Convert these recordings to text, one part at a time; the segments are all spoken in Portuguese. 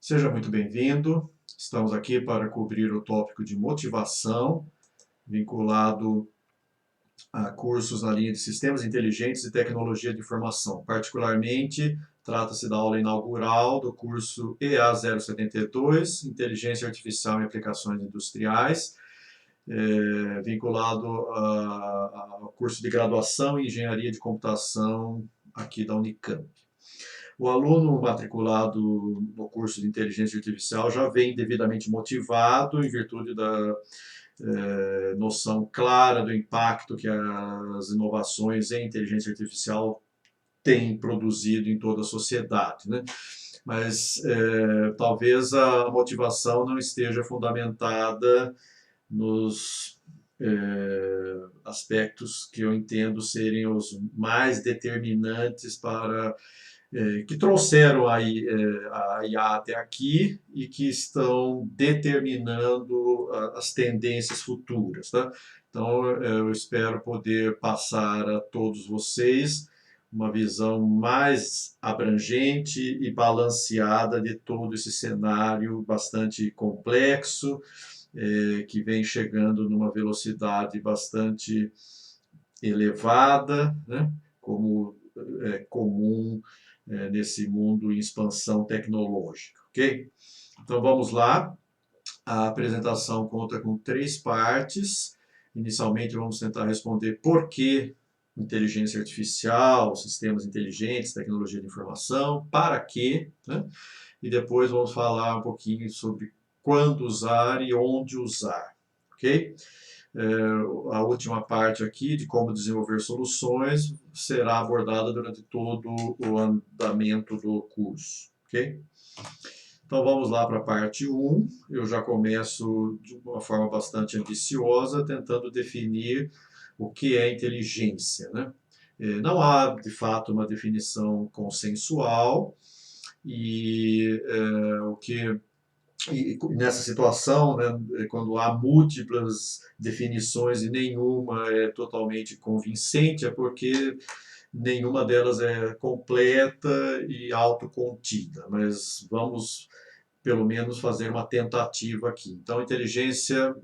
Seja muito bem-vindo. Estamos aqui para cobrir o tópico de motivação, vinculado a cursos na linha de Sistemas Inteligentes e Tecnologia de Informação. Particularmente, trata-se da aula inaugural do curso EA 072, Inteligência Artificial em Aplicações Industriais, vinculado ao curso de graduação em Engenharia de Computação aqui da Unicamp. O aluno matriculado no curso de inteligência artificial já vem devidamente motivado em virtude da noção clara do impacto que as inovações em inteligência artificial têm produzido em toda a sociedade, né? Mas talvez a motivação não esteja fundamentada nos aspectos que eu entendo serem os mais determinantes para que trouxeram a IA até aqui e que estão determinando as tendências futuras, tá? Então, eu espero poder passar a todos vocês uma visão mais abrangente e balanceada de todo esse cenário bastante complexo, que vem chegando numa velocidade bastante elevada, né? Como é comum nesse mundo em expansão tecnológica, ok? Então vamos lá. A apresentação conta com 3 partes. Inicialmente vamos tentar responder por que inteligência artificial, sistemas inteligentes, tecnologia de informação, para quê, né? E depois vamos falar um pouquinho sobre quando usar e onde usar, ok? A última parte aqui de como desenvolver soluções será abordada durante todo o andamento do curso, ok? Então vamos lá para a parte 1. Eu já começo de uma forma bastante ambiciosa, tentando definir o que é inteligência, né? Não há, de fato, uma definição consensual e o que e nessa situação, né, quando há múltiplas definições e nenhuma é totalmente convincente, é porque nenhuma delas é completa e autocontida. Mas vamos, pelo menos, fazer uma tentativa aqui. Então, inteligência,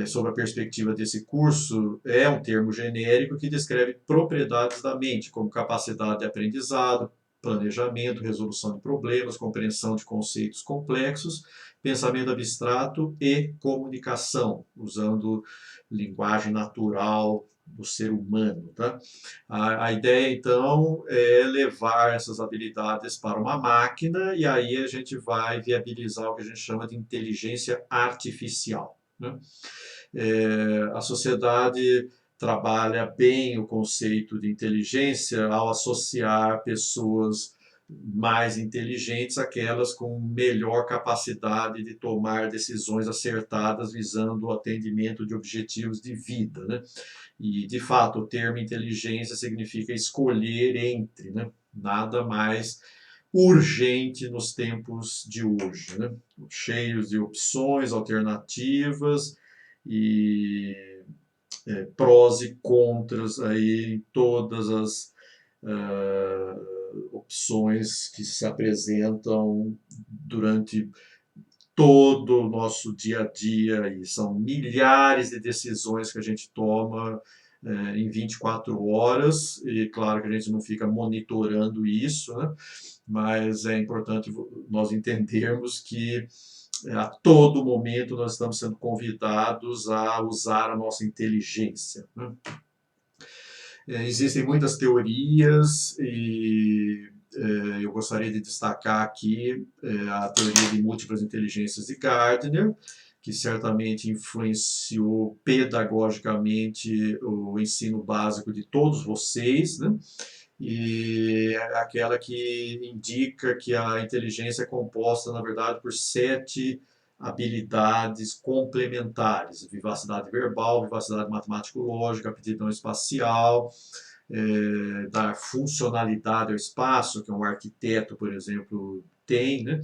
sob a perspectiva desse curso, é um termo genérico que descreve propriedades da mente, como capacidade de aprendizado, planejamento, resolução de problemas, compreensão de conceitos complexos, pensamento abstrato e comunicação, usando linguagem natural do ser humano. Tá? A ideia, então, é levar essas habilidades para uma máquina e aí a gente vai viabilizar o que a gente chama de inteligência artificial. Né? A sociedade trabalha bem o conceito de inteligência ao associar pessoas mais inteligentes àquelas com melhor capacidade de tomar decisões acertadas visando o atendimento de objetivos de vida, né? E, de fato, o termo inteligência significa escolher entre, né? Nada mais urgente nos tempos de hoje, né? Cheios de opções, alternativas e prós e contras aí em todas as opções que se apresentam durante todo o nosso dia a dia, e são milhares de decisões que a gente toma em 24 horas, e claro que a gente não fica monitorando isso, né? Mas é importante nós entendermos que a todo momento nós estamos sendo convidados a usar a nossa inteligência, né? Existem muitas teorias e eu gostaria de destacar aqui a teoria de múltiplas inteligências de Gardner, que certamente influenciou pedagogicamente o ensino básico de todos vocês, né? E é aquela que indica que a inteligência é composta, na verdade, por 7 habilidades complementares: vivacidade verbal, vivacidade matemático-lógica, aptidão espacial, dar funcionalidade ao espaço, que um arquiteto, por exemplo, tem, né?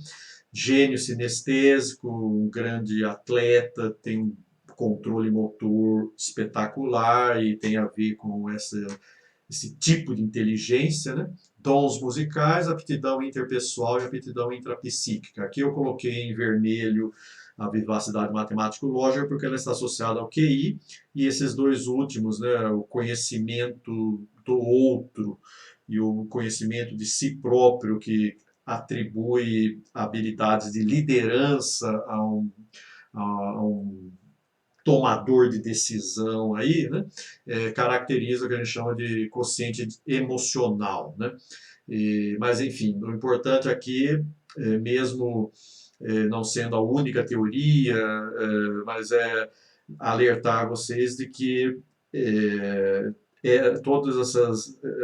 Gênio sinestésico, um grande atleta tem um controle motor espetacular e tem a ver com esse tipo de inteligência, né? dons musicais, aptidão interpessoal e aptidão intrapsíquica. Aqui eu coloquei em vermelho a vivacidade matemático-lógica, porque ela está associada ao QI, e esses dois últimos, né, o conhecimento do outro e o conhecimento de si próprio, que atribui habilidades de liderança a um tomador de decisão aí, né, caracteriza o que a gente chama de quociente emocional, né? Mas enfim, o importante aqui, mesmo não sendo a única teoria, mas é alertar vocês de que todas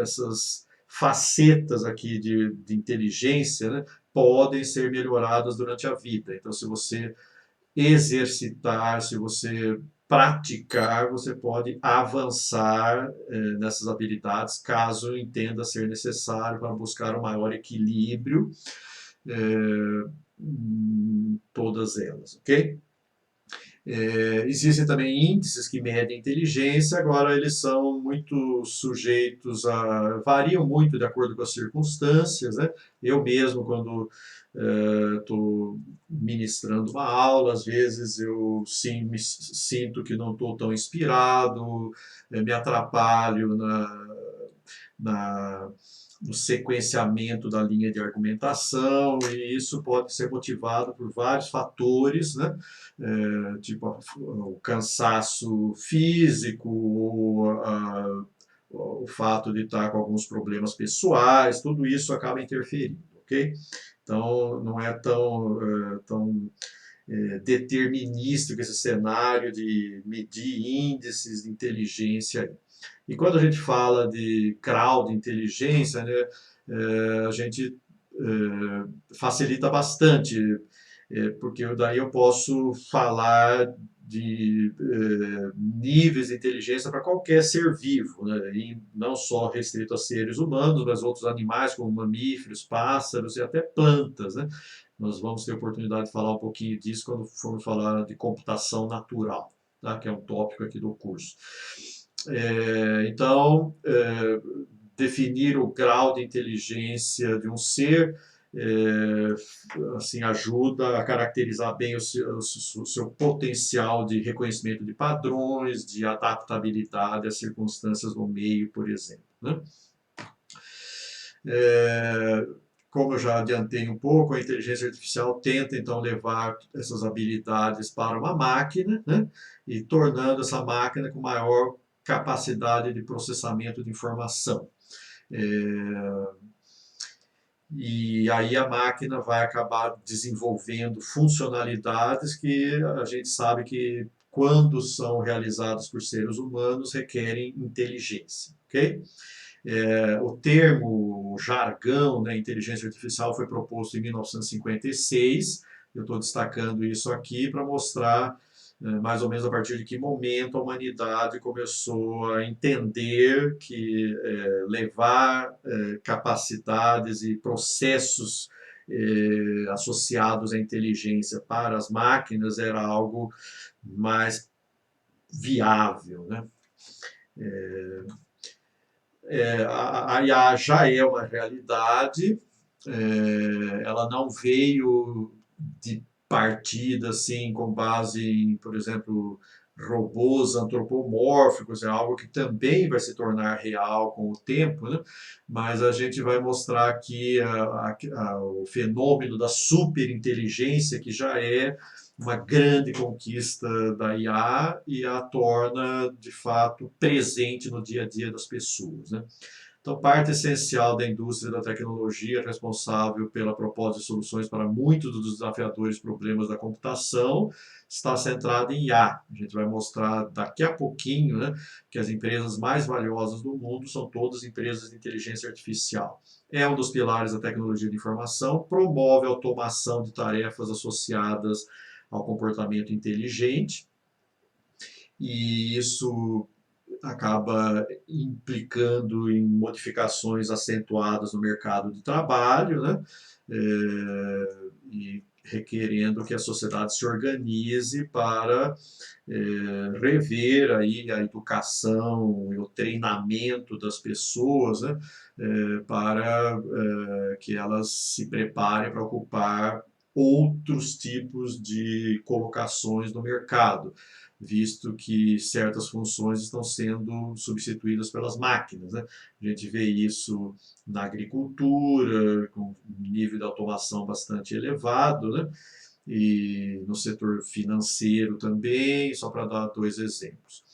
essas facetas aqui de inteligência, né, podem ser melhoradas durante a vida. Então, se você exercitar, se você praticar, você pode avançar nessas habilidades, caso entenda ser necessário para buscar um maior equilíbrio em todas elas, ok? Existem também índices que medem inteligência, agora eles são muito sujeitos variam muito de acordo com as circunstâncias, né? Eu mesmo, quando estou ministrando uma aula, às vezes eu sim, me sinto que não estou tão inspirado, me atrapalho na no sequenciamento da linha de argumentação, e isso pode ser motivado por vários fatores, né? Tipo o cansaço físico, o fato de estar com alguns problemas pessoais, tudo isso acaba interferindo, ok? Então, não é tão determinístico esse cenário de medir índices de inteligência. E quando a gente fala de grau de inteligência, né, a gente facilita bastante, porque daí eu posso falar de níveis de inteligência para qualquer ser vivo, né, e não só restrito a seres humanos, mas outros animais como mamíferos, pássaros e até plantas, né? Nós vamos ter oportunidade de falar um pouquinho disso quando formos falar de computação natural, tá? Que é um tópico aqui do curso. Então, definir o grau de inteligência de um ser assim, ajuda a caracterizar bem o seu potencial de reconhecimento de padrões, de adaptabilidade às circunstâncias do meio, por exemplo, né? Como eu já adiantei um pouco, a inteligência artificial tenta então levar essas habilidades para uma máquina, né, e tornando essa máquina com maior capacidade de processamento de informação. E aí a máquina vai acabar desenvolvendo funcionalidades que a gente sabe que, quando são realizadas por seres humanos, requerem inteligência, ok? O termo, o jargão, né, inteligência artificial foi proposto em 1956. Eu estou destacando isso aqui para mostrar mais ou menos a partir de que momento a humanidade começou a entender que levar capacidades e processos associados à inteligência para as máquinas era algo mais viável, né? A IA já é uma realidade, ela não veio de partida assim com base em, por exemplo, robôs antropomórficos, é algo que também vai se tornar real com o tempo, né? Mas a gente vai mostrar aqui o fenômeno da superinteligência, que já é uma grande conquista da IA e a torna, de fato, presente no dia a dia das pessoas, né? Então, parte essencial da indústria da tecnologia responsável pela proposta de soluções para muitos dos desafiadores problemas da computação está centrada em IA. A gente vai mostrar daqui a pouquinho, né, que as empresas mais valiosas do mundo são todas empresas de inteligência artificial. É um dos pilares da tecnologia de informação, promove a automação de tarefas associadas ao comportamento inteligente, e isso acaba implicando em modificações acentuadas no mercado de trabalho, né? E requerendo que a sociedade se organize para rever aí a educação e o treinamento das pessoas, né, para que elas se preparem para ocupar outros tipos de colocações no mercado, visto que certas funções estão sendo substituídas pelas máquinas, né? A gente vê isso na agricultura, com um nível de automação bastante elevado, né? E no setor financeiro também, só para dar dois exemplos.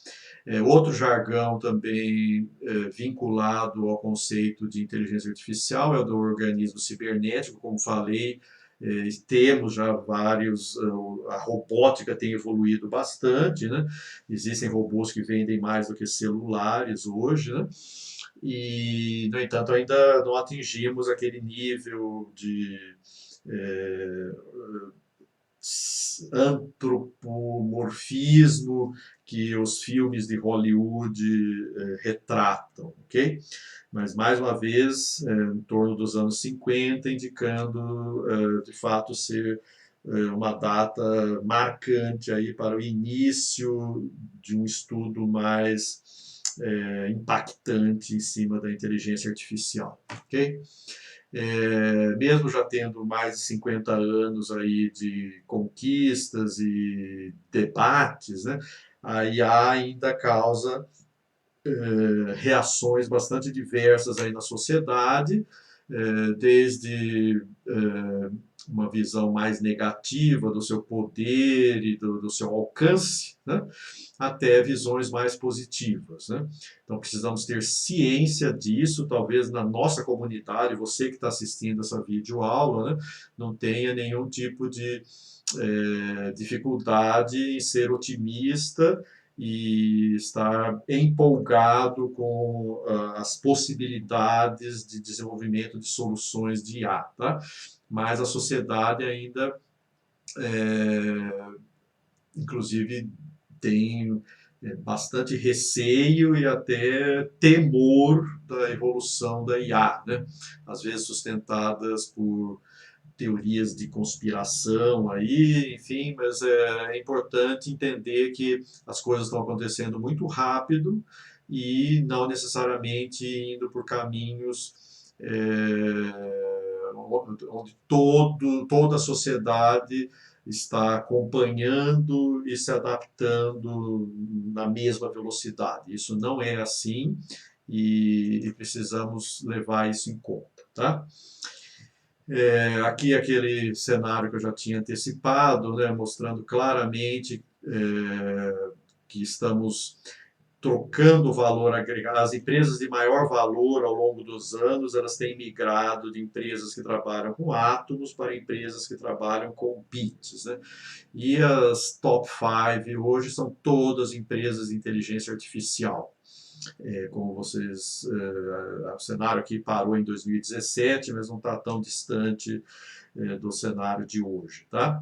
Outro jargão também vinculado ao conceito de inteligência artificial é o do organismo cibernético, como falei, temos já vários, a robótica tem evoluído bastante, né? Existem robôs que vendem mais do que celulares hoje, né? E, no entanto, ainda não atingimos aquele nível de é, antropomorfismo que os filmes de Hollywood retratam, ok? Mas, mais uma vez, em torno dos anos 50, indicando, de fato, ser uma data marcante aí para o início de um estudo mais impactante em cima da inteligência artificial, ok? Mesmo já tendo mais de 50 anos aí de conquistas e debates, né, a IA ainda causa reações bastante diversas aí na sociedade, desde uma visão mais negativa do seu poder e do seu alcance, né, até visões mais positivas, né? Então precisamos ter ciência disso, talvez na nossa comunidade, você que está assistindo essa videoaula, né, não tenha nenhum tipo de dificuldade em ser otimista e estar empolgado com as possibilidades de desenvolvimento de soluções de IA, tá? Mas a sociedade ainda, inclusive, tem bastante receio e até temor da evolução da IA, né? Às vezes sustentadas por teorias de conspiração aí, enfim, mas é importante entender que as coisas estão acontecendo muito rápido e não necessariamente indo por caminhos onde toda a sociedade está acompanhando e se adaptando na mesma velocidade. Isso não é assim e precisamos levar isso em conta, tá? Aqui aquele cenário que eu já tinha antecipado, né, mostrando claramente que estamos trocando o valor agregado. As empresas de maior valor ao longo dos anos, elas têm migrado de empresas que trabalham com átomos para empresas que trabalham com bits, né? E as top 5 hoje são todas empresas de inteligência artificial. Como vocês, o cenário aqui parou em 2017, mas não está tão distante do cenário de hoje, tá?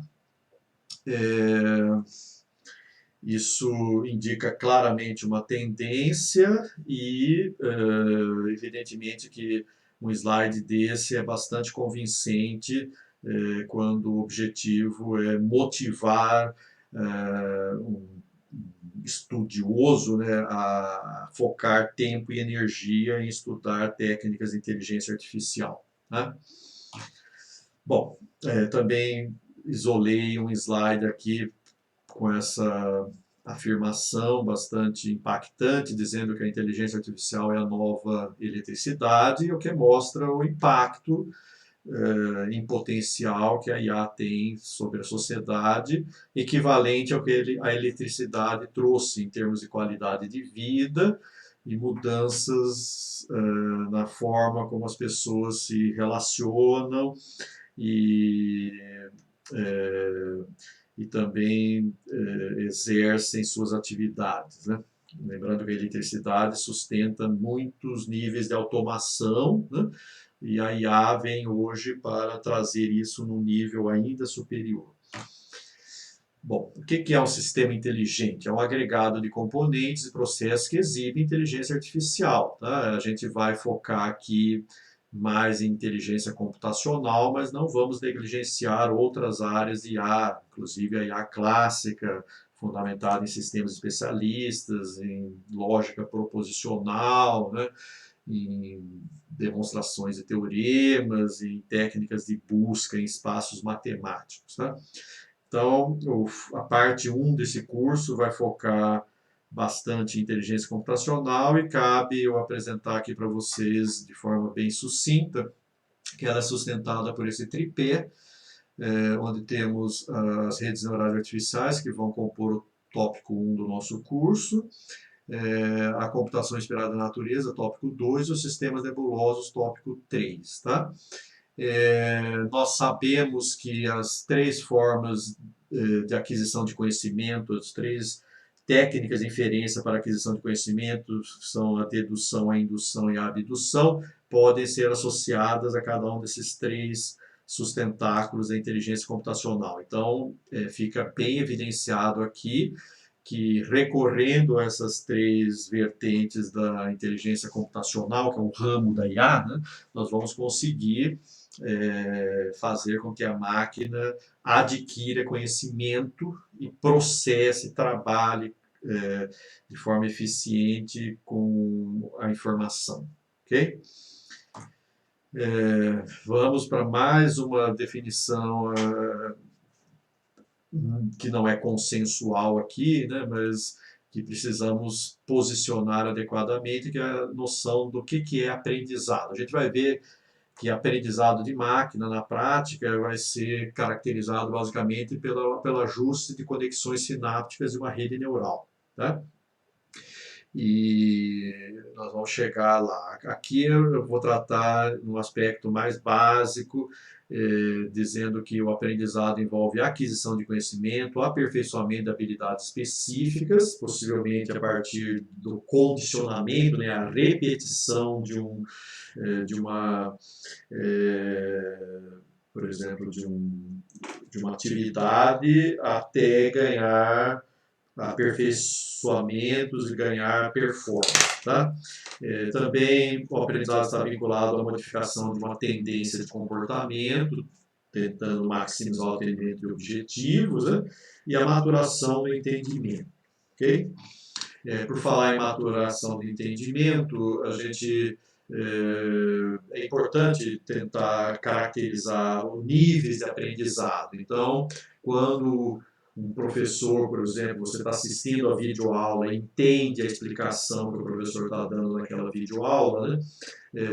Isso indica claramente uma tendência e, evidentemente, que um slide desse é bastante convincente quando o objetivo é motivar um estudioso, né, a focar tempo e energia em estudar técnicas de inteligência artificial, né? Bom, também isolei um slide aqui com essa afirmação bastante impactante, dizendo que a inteligência artificial é a nova eletricidade, o que mostra o impacto em potencial que a IA tem sobre a sociedade, equivalente ao que a eletricidade trouxe em termos de qualidade de vida e mudanças na forma como as pessoas se relacionam e, eh, e também exercem suas atividades, né? Lembrando que a eletricidade sustenta muitos níveis de automação, né? E a IA vem hoje para trazer isso num nível ainda superior. Bom, o que é um sistema inteligente? É um agregado de componentes e processos que exibe inteligência artificial, tá? A gente vai focar aqui mais em inteligência computacional, mas não vamos negligenciar outras áreas de IA, inclusive a IA clássica, fundamentada em sistemas especialistas, em lógica proposicional, né? Em demonstrações de teoremas, em técnicas de busca em espaços matemáticos. Tá? Então, a parte 1 desse curso vai focar bastante em inteligência computacional e cabe eu apresentar aqui para vocês de forma bem sucinta, que ela é sustentada por esse tripé, onde temos as redes neurais artificiais, que vão compor o tópico 1 do nosso curso, a computação inspirada na natureza, tópico 2, e os sistemas nebulosos, tópico 3. Tá? Nós sabemos que as 3 formas de aquisição de conhecimento, as 3 técnicas de inferência para aquisição de conhecimento, são a dedução, a indução e a abdução, podem ser associadas a cada um desses 3 sustentáculos da inteligência computacional. Então, fica bem evidenciado aqui que, recorrendo a essas 3 vertentes da inteligência computacional, que é um ramo da IA, né, nós vamos conseguir fazer com que a máquina adquira conhecimento e processe, trabalhe de forma eficiente com a informação. Ok? Vamos para mais uma definição que não é consensual aqui, né, mas que precisamos posicionar adequadamente, que é a noção do que é aprendizado. A gente vai ver que aprendizado de máquina, na prática, vai ser caracterizado basicamente pelo ajuste de conexões sinápticas de uma rede neural. Tá? E nós vamos chegar lá. Aqui eu vou tratar no aspecto mais básico, dizendo que o aprendizado envolve a aquisição de conhecimento, aperfeiçoamento de habilidades específicas, possivelmente a partir do condicionamento, né, a repetição de uma, por exemplo, de uma atividade até ganhar aperfeiçoamentos e ganhar performance. Tá? Também o aprendizado está vinculado à modificação de uma tendência de comportamento, tentando maximizar o atendimento de objetivos, né? E a maturação do entendimento. Okay? Por falar em maturação do entendimento, a gente é importante tentar caracterizar os níveis de aprendizado. Então, quando um professor, por exemplo, você está assistindo a videoaula, entende a explicação que o professor está dando naquela videoaula, né?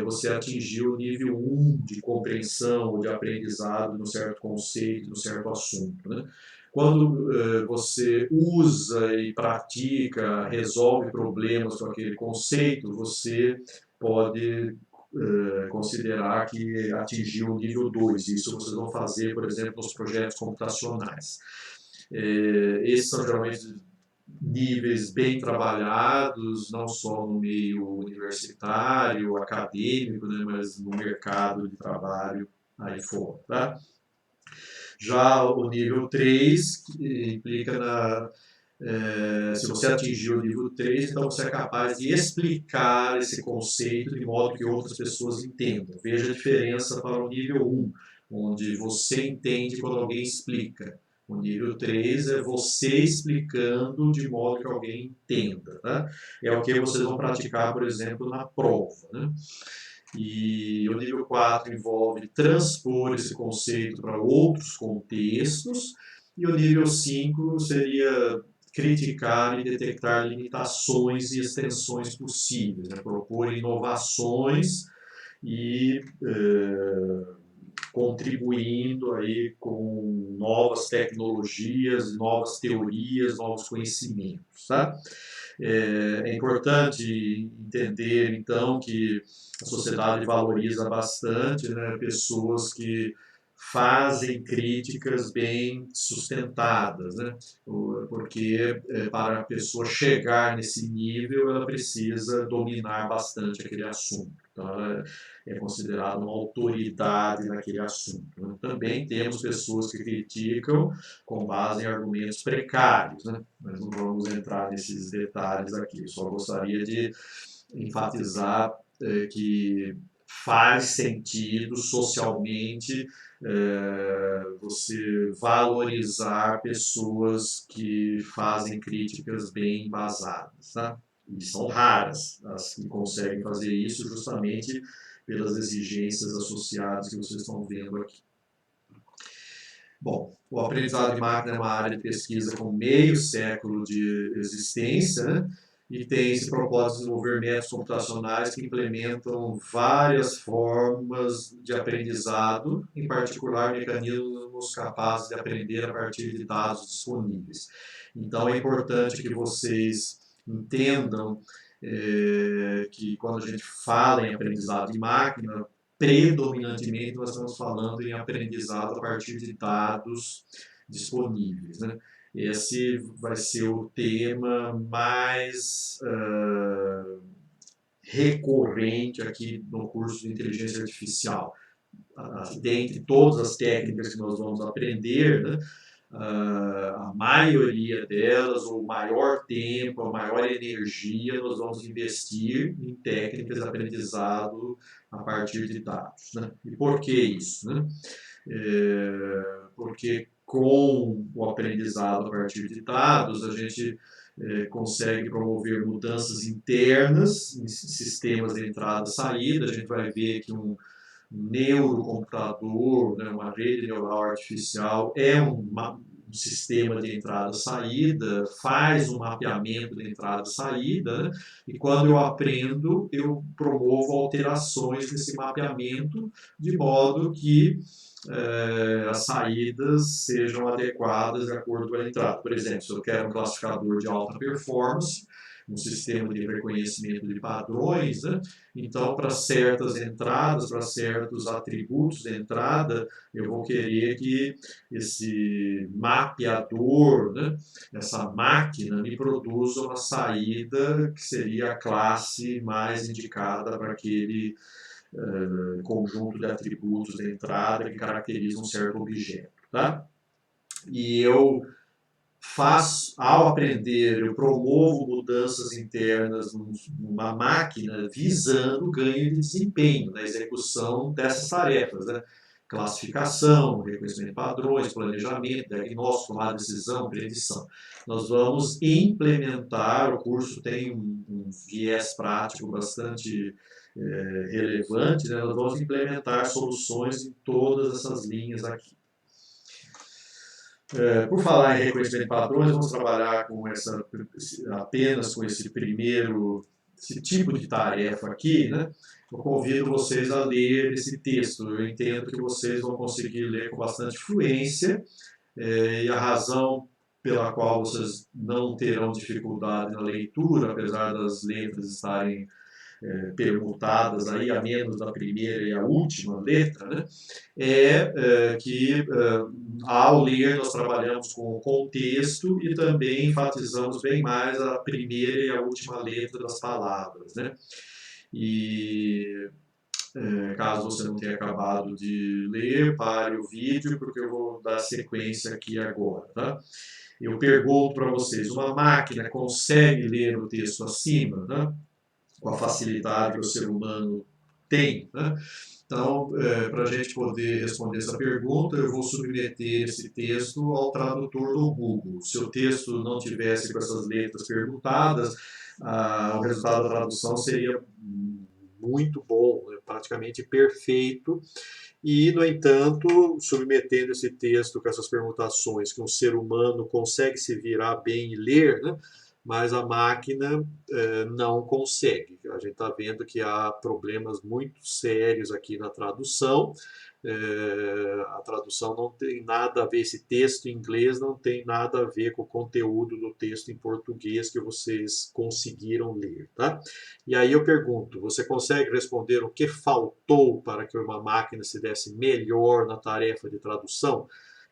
Você atingiu o nível 1 de compreensão ou de aprendizado de um certo conceito, de um certo assunto. Né? Quando você usa e pratica, resolve problemas com aquele conceito, você pode considerar que atingiu o nível 2. Isso vocês vão fazer, por exemplo, nos projetos computacionais. Esses são geralmente níveis bem trabalhados, não só no meio universitário, acadêmico, né, mas no mercado de trabalho aí fora. Tá? Já o nível 3 implica se você atingir o nível 3, então você é capaz de explicar esse conceito de modo que outras pessoas entendam. Veja a diferença para o nível 1, onde você entende quando alguém explica. O nível 3 é você explicando de modo que alguém entenda. Tá? É o que vocês vão praticar, por exemplo, na prova. Né? E o nível 4 envolve transpor esse conceito para outros contextos. E o nível 5 seria criticar e detectar limitações e extensões possíveis, né? Propor inovações e contribuindo aí com novas tecnologias, novas teorias, novos conhecimentos. Tá? É importante entender, então, que a sociedade valoriza bastante, né, pessoas que fazem críticas bem sustentadas, né? Porque para a pessoa chegar nesse nível, ela precisa dominar bastante aquele assunto. Então, ela é considerada uma autoridade naquele assunto. Né? Também temos pessoas que criticam com base em argumentos precários, né? Mas não vamos entrar nesses detalhes aqui. Só gostaria de enfatizar que faz sentido socialmente você valorizar pessoas que fazem críticas bem embasadas, tá? E são raras as que conseguem fazer isso justamente pelas exigências associadas que vocês estão vendo aqui. Bom, o aprendizado de máquina é uma área de pesquisa com meio século de existência, né? E tem esse propósito de desenvolver métodos computacionais que implementam várias formas de aprendizado, em particular mecanismos capazes de aprender a partir de dados disponíveis. Então é importante que vocês entendam que quando a gente fala em aprendizado de máquina, predominantemente nós estamos falando em aprendizado a partir de dados disponíveis, né? Esse vai ser o tema mais recorrente aqui no curso de inteligência artificial. Dentre todas as técnicas que nós vamos aprender, né, a maioria delas, ou o maior tempo, a maior energia, nós vamos investir em técnicas de aprendizado a partir de dados, né? E por que isso, né? Porque com o aprendizado a partir de dados, a gente consegue promover mudanças internas em sistemas de entrada e saída. A gente vai ver que um neurocomputador, né, uma rede neural artificial, é um sistema de entrada e saída, faz um mapeamento de entrada e saída, né? E quando eu aprendo, eu promovo alterações nesse mapeamento, de modo que as saídas sejam adequadas de acordo com a entrada. Por exemplo, se eu quero um classificador de alta performance, um sistema de reconhecimento de padrões, né? Então, para certas entradas, para certos atributos de entrada, eu vou querer que esse mapeador, né, essa máquina, me produza uma saída que seria a classe mais indicada para aquele conjunto de atributos de entrada que caracteriza um certo objeto, tá? E eu faço, ao aprender, eu promovo mudanças internas numa máquina visando ganho de desempenho na execução dessas tarefas, né? Classificação, reconhecimento de padrões, planejamento, diagnóstico, tomada de decisão, predição. Nós vamos implementar, o curso tem um viés prático bastante relevante, né? Nós vamos implementar soluções em todas essas linhas aqui. Por falar em reconhecimento de padrões, vamos trabalhar com apenas com esse tipo de tarefa aqui, né? Eu convido vocês a ler esse texto. Eu entendo que vocês vão conseguir ler com bastante fluência, e a razão pela qual vocês não terão dificuldade na leitura, apesar das letras estarem permutadas aí, a menos da primeira e a última letra, né, que ao ler nós trabalhamos com o contexto e também enfatizamos bem mais a primeira e a última letra das palavras, né? E caso você não tenha acabado de ler, pare o vídeo, porque eu vou dar sequência aqui agora, tá? Eu pergunto para vocês, uma máquina consegue ler o texto acima, né? Com a facilidade que o ser humano tem, né? Então, para a gente poder responder essa pergunta, eu vou submeter esse texto ao tradutor do Google. Se o texto não tivesse com essas letras perguntadas, o resultado da tradução seria muito bom, praticamente perfeito. E, no entanto, submetendo esse texto com essas permutações que um ser humano consegue se virar bem e ler, né? Mas a máquina não consegue. A gente está vendo que há problemas muito sérios aqui na tradução. A tradução não tem nada a ver, esse texto em inglês não tem nada a ver com o conteúdo do texto em português que vocês conseguiram ler, tá? E aí eu pergunto, você consegue responder o que faltou para que uma máquina se desse melhor na tarefa de tradução?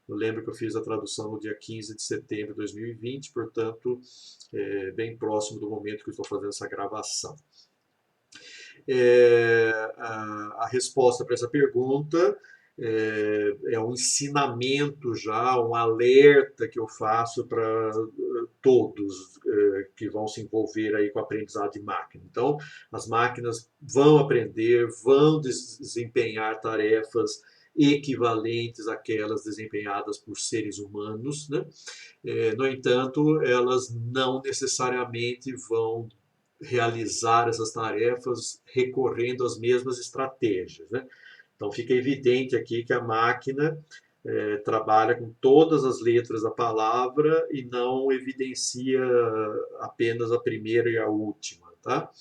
Eu lembro que eu fiz a tradução no dia 15 de setembro de 2020, portanto, bem próximo do momento que eu estou fazendo essa gravação. A resposta para essa pergunta é um ensinamento já, um alerta que eu faço para todos que vão se envolver aí com o aprendizado de máquina. Então, as máquinas vão aprender, vão desempenhar tarefas equivalentes àquelas desempenhadas por seres humanos, né? No entanto, elas não necessariamente vão realizar essas tarefas recorrendo às mesmas estratégias, né? Então fica evidente aqui que a máquina trabalha com todas as letras da palavra e não evidencia apenas a primeira e a última, tá?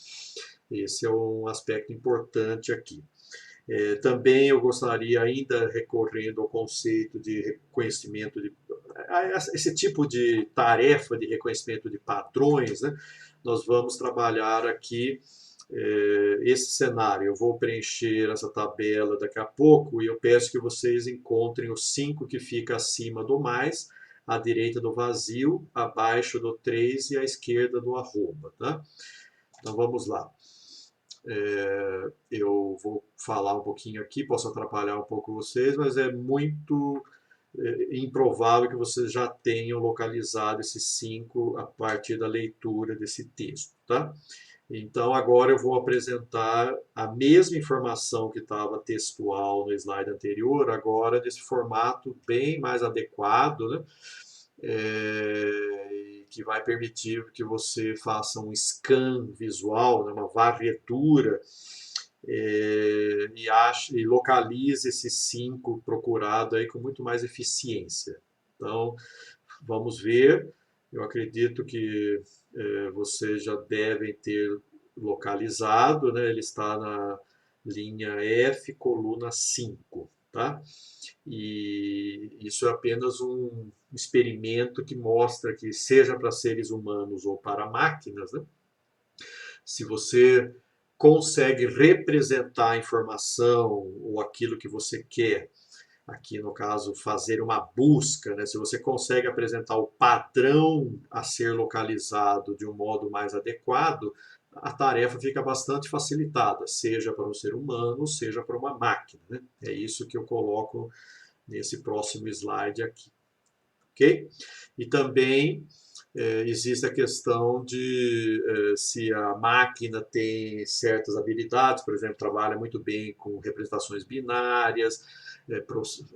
Esse é um aspecto importante aqui. Também eu gostaria, ainda recorrendo ao conceito de reconhecimento de esse tipo de tarefa de reconhecimento de padrões, né? Nós vamos trabalhar aqui esse cenário. Eu vou preencher essa tabela daqui a pouco e eu peço que vocês encontrem os 5 que fica acima do mais, à direita do vazio, abaixo do 3 e à esquerda do arroba, tá? Então vamos lá. Eu vou falar um pouquinho aqui, posso atrapalhar um pouco vocês, mas é muito improvável que vocês já tenham localizado esses 5 a partir da leitura desse texto, tá? Então, agora eu vou apresentar a mesma informação que estava textual no slide anterior, agora nesse formato bem mais adequado, né? Que vai permitir que você faça um scan visual, né? Uma varredura, e localize esses 5 procurados aí com muito mais eficiência. Então, vamos ver. Eu acredito que vocês já devem ter localizado, né? Ele está na linha F, coluna 5, tá? E isso é apenas um experimento que mostra que, seja para seres humanos ou para máquinas, né? Se você consegue representar a informação ou aquilo que você quer, aqui no caso fazer uma busca, né? Se você consegue apresentar o padrão a ser localizado de um modo mais adequado, a tarefa fica bastante facilitada, seja para um ser humano, seja para uma máquina, né? É isso que eu coloco nesse próximo slide aqui, ok? E também existe a questão de se a máquina tem certas habilidades, por exemplo, trabalha muito bem com representações binárias,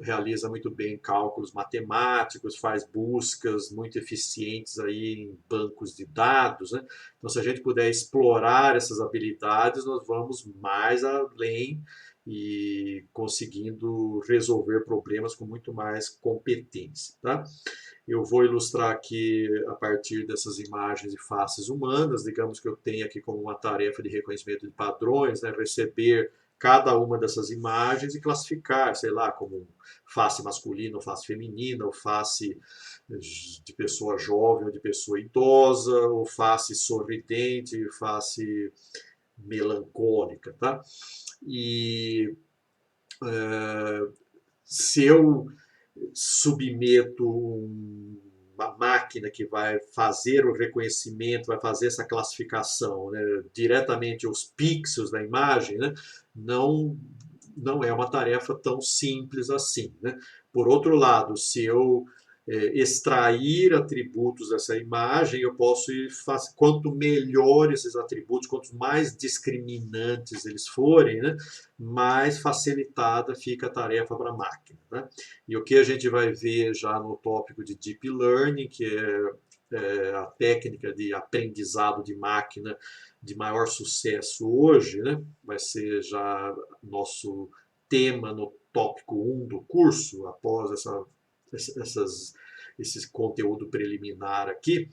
realiza muito bem cálculos matemáticos, faz buscas muito eficientes aí em bancos de dados, né? Então, se a gente puder explorar essas habilidades, nós vamos mais além e conseguindo resolver problemas com muito mais competência, tá? Eu vou ilustrar aqui a partir dessas imagens de faces humanas. Digamos que eu tenho aqui como uma tarefa de reconhecimento de padrões, né, receber cada uma dessas imagens e classificar, sei lá, como face masculina ou face feminina, ou face de pessoa jovem ou de pessoa idosa, ou face sorridente, face melancólica, tá? E se eu submeto uma máquina que vai fazer o reconhecimento, vai fazer essa classificação, né, diretamente os pixels da imagem, né, não é uma tarefa tão simples assim, né? Por outro lado, se eu extrair atributos dessa imagem, eu posso ir, quanto melhor esses atributos, quanto mais discriminantes eles forem, né, mais facilitada fica a tarefa para a máquina, né? E o que a gente vai ver já no tópico de Deep Learning, que é a técnica de aprendizado de máquina de maior sucesso hoje, né? Vai ser já nosso tema no tópico 1 do curso, após esse conteúdo preliminar aqui.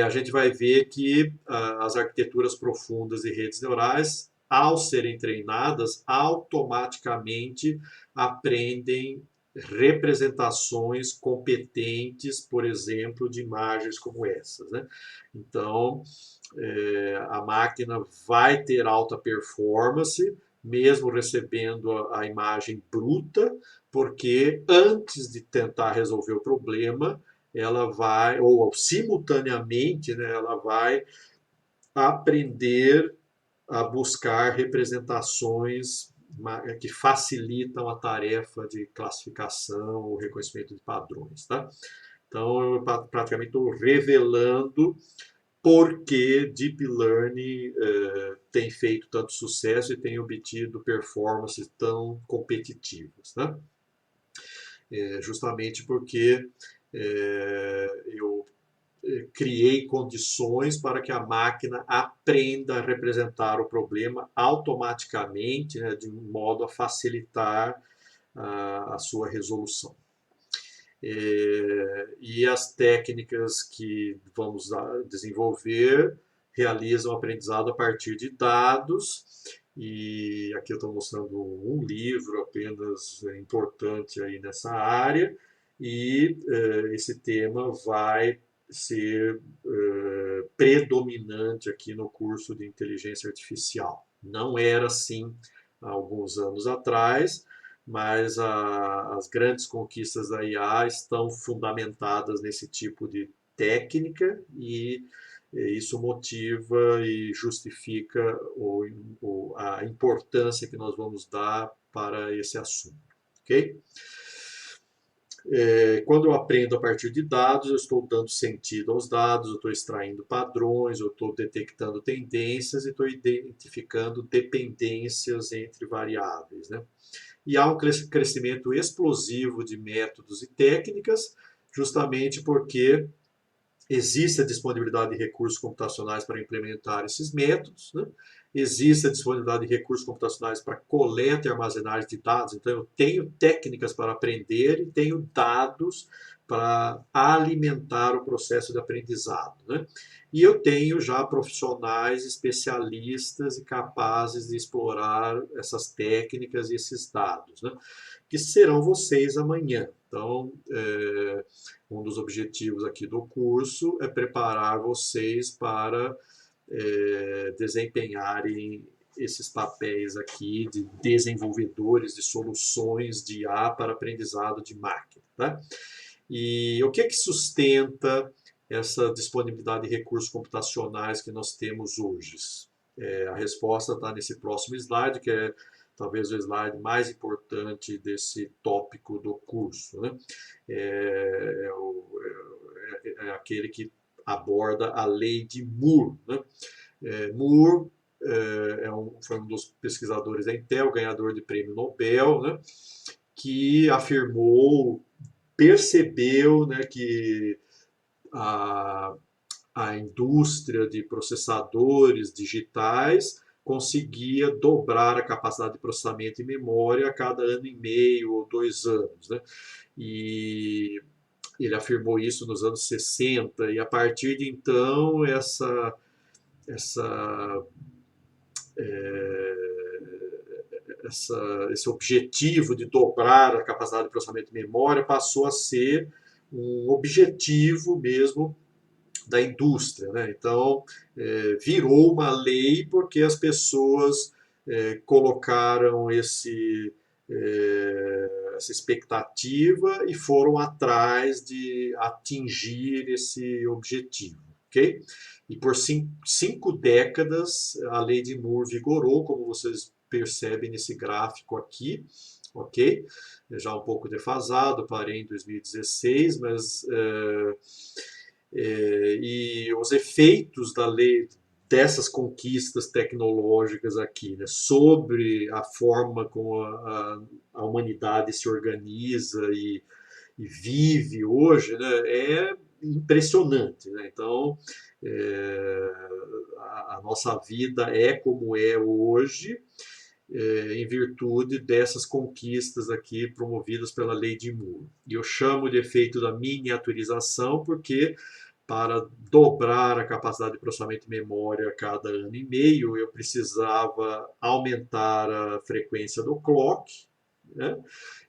A gente vai ver que as arquiteturas profundas de redes neurais, ao serem treinadas, automaticamente aprendem representações competentes, por exemplo, de imagens como essas, né? Então, a máquina vai ter alta performance, mesmo recebendo a imagem bruta, porque antes de tentar resolver o problema, ela vai, ou simultaneamente, né, ela vai aprender a buscar representações que facilitam a tarefa de classificação ou reconhecimento de padrões, tá? Então, eu praticamente estou revelando por que Deep Learning tem feito tanto sucesso e tem obtido performances tão competitivas, né? Justamente porque eu criei condições para que a máquina aprenda a representar o problema automaticamente, né, de modo a facilitar a sua resolução. E as técnicas que vamos desenvolver realizam aprendizado a partir de dados, e aqui eu estou mostrando um livro apenas importante aí nessa área, e esse tema vai ser predominante aqui no curso de inteligência artificial. Não era assim há alguns anos atrás, mas as grandes conquistas da IA estão fundamentadas nesse tipo de técnica e isso motiva e justifica a importância que nós vamos dar para esse assunto, ok? Quando eu aprendo a partir de dados, eu estou dando sentido aos dados, eu estou extraindo padrões, eu estou detectando tendências e estou identificando dependências entre variáveis, né? E há um crescimento explosivo de métodos e técnicas, justamente porque existe a disponibilidade de recursos computacionais para implementar esses métodos, né? Existe a disponibilidade de recursos computacionais para coleta e armazenagem de dados, então eu tenho técnicas para aprender e tenho dados para alimentar o processo de aprendizado, né? E eu tenho já profissionais especialistas e capazes de explorar essas técnicas e esses dados, né? Que serão vocês amanhã. Então, um dos objetivos aqui do curso é preparar vocês para desempenharem esses papéis aqui de desenvolvedores de soluções de IA para aprendizado de máquina. Tá? E o que é que sustenta essa disponibilidade de recursos computacionais que nós temos hoje? A resposta está nesse próximo slide, que é talvez o slide mais importante desse tópico do curso, né? É aquele que aborda a lei de Moore, né? Moore foi um dos pesquisadores da Intel, ganhador de prêmio Nobel, né? Que afirmou, percebeu, né, que a indústria de processadores digitais conseguia dobrar a capacidade de processamento e memória a cada ano e meio ou 2 anos, né? E ele afirmou isso nos anos 60 e a partir de então essa, esse objetivo de dobrar a capacidade de processamento de memória passou a ser um objetivo mesmo da indústria, né? Então virou uma lei porque as pessoas colocaram essa expectativa e foram atrás de atingir esse objetivo, ok? E por 5 décadas a lei de Moore vigorou, como vocês percebem nesse gráfico aqui, ok? Já um pouco defasado, parei em 2016, mas e os efeitos da lei dessas conquistas tecnológicas aqui, né, sobre a forma como a humanidade se organiza e vive hoje, né, é impressionante, né? Então, a nossa vida é como é hoje, em virtude dessas conquistas aqui promovidas pela lei de Moore. E eu chamo de efeito da miniaturização porque para dobrar a capacidade de processamento de memória a cada ano e meio, eu precisava aumentar a frequência do clock, né?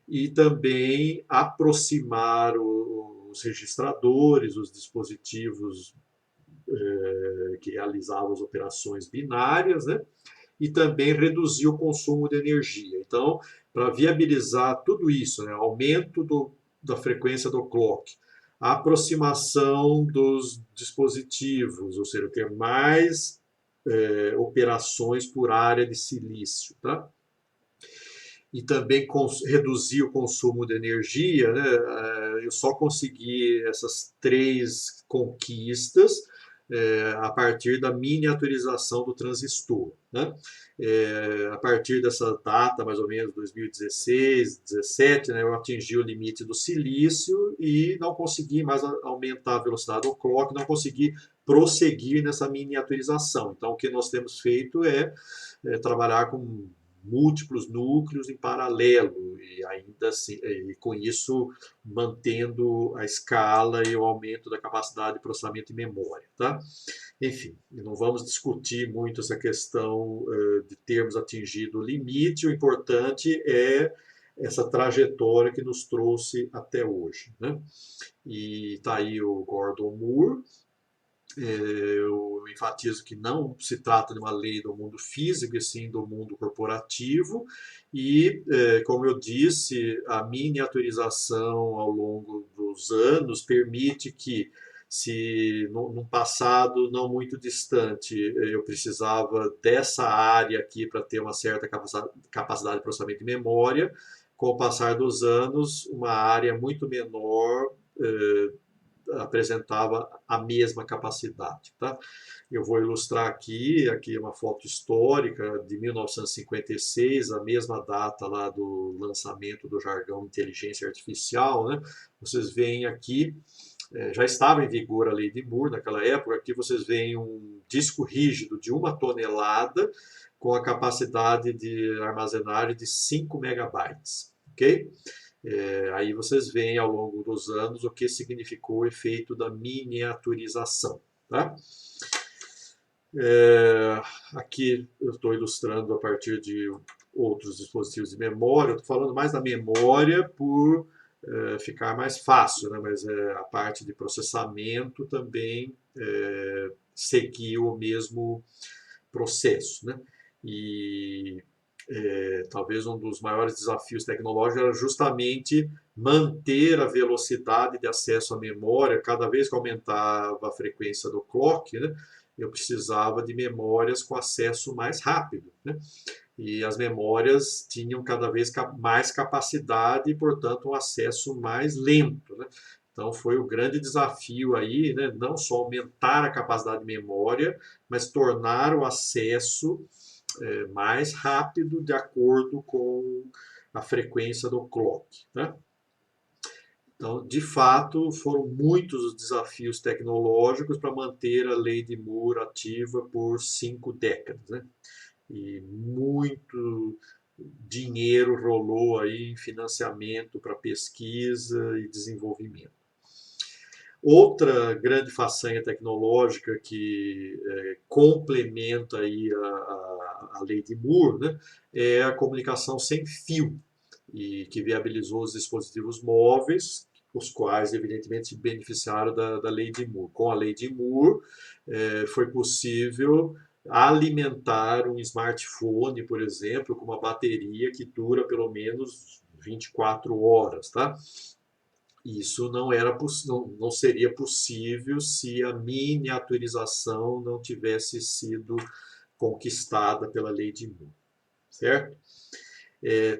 E também aproximar os registradores, os dispositivos que realizavam as operações binárias, né? E também reduzir o consumo de energia. Então, para viabilizar tudo isso, né? Aumento da frequência do clock, a aproximação dos dispositivos, ou seja, ter mais operações por área de silício, tá? E também reduzir o consumo de energia, né? eu só consegui essas 3 conquistas a partir da miniaturização do transistor, né? A partir dessa data, mais ou menos 2016, 2017, né, eu atingi o limite do silício e não consegui mais aumentar a velocidade do clock, não consegui prosseguir nessa miniaturização. Então, o que nós temos feito é trabalhar com múltiplos núcleos em paralelo e ainda assim, e com isso mantendo a escala e o aumento da capacidade de processamento de memória, tá? Enfim, não vamos discutir muito essa questão de termos atingido o limite, o importante é essa trajetória que nos trouxe até hoje, né? E está aí o Gordon Moore. Eu enfatizo que não se trata de uma lei do mundo físico, e sim do mundo corporativo, e, como eu disse, a miniaturização ao longo dos anos permite que, se num passado não muito distante eu precisava dessa área aqui para ter uma certa capacidade de processamento de memória, com o passar dos anos, uma área muito menor apresentava a mesma capacidade. Tá? Eu vou ilustrar aqui é uma foto histórica de 1956, a mesma data lá do lançamento do jargão inteligência artificial, né? Vocês veem aqui, já estava em vigor a lei de Moore naquela época, aqui vocês veem um disco rígido de 1 tonelada com a capacidade de armazenagem de 5 megabytes, ok? Aí vocês veem ao longo dos anos o que significou o efeito da miniaturização. Tá? Aqui eu estou ilustrando a partir de outros dispositivos de memória. Eu estou falando mais da memória por ficar mais fácil, né? Mas a parte de processamento também seguiu o mesmo processo, né? E talvez um dos maiores desafios tecnológicos era justamente manter a velocidade de acesso à memória. Cada vez que aumentava a frequência do clock, né, eu precisava de memórias com acesso mais rápido, né? E as memórias tinham cada vez mais capacidade e, portanto, um acesso mais lento, né? Então foi o grande desafio aí, né? Não só aumentar a capacidade de memória, mas tornar o acesso mais rápido de acordo com a frequência do clock, né? Então, de fato, foram muitos os desafios tecnológicos para manter a lei de Moore ativa por 5 décadas, né? E muito dinheiro rolou aí em financiamento para pesquisa e desenvolvimento. Outra grande façanha tecnológica que complementa aí a lei de Moore, né, é a comunicação sem fio, e que viabilizou os dispositivos móveis, os quais, evidentemente, se beneficiaram da lei de Moore. Com a lei de Moore, foi possível alimentar um smartphone, por exemplo, com uma bateria que dura pelo menos 24 horas, tá? Isso não seria possível se a miniaturização não tivesse sido conquistada pela lei de Moore, certo?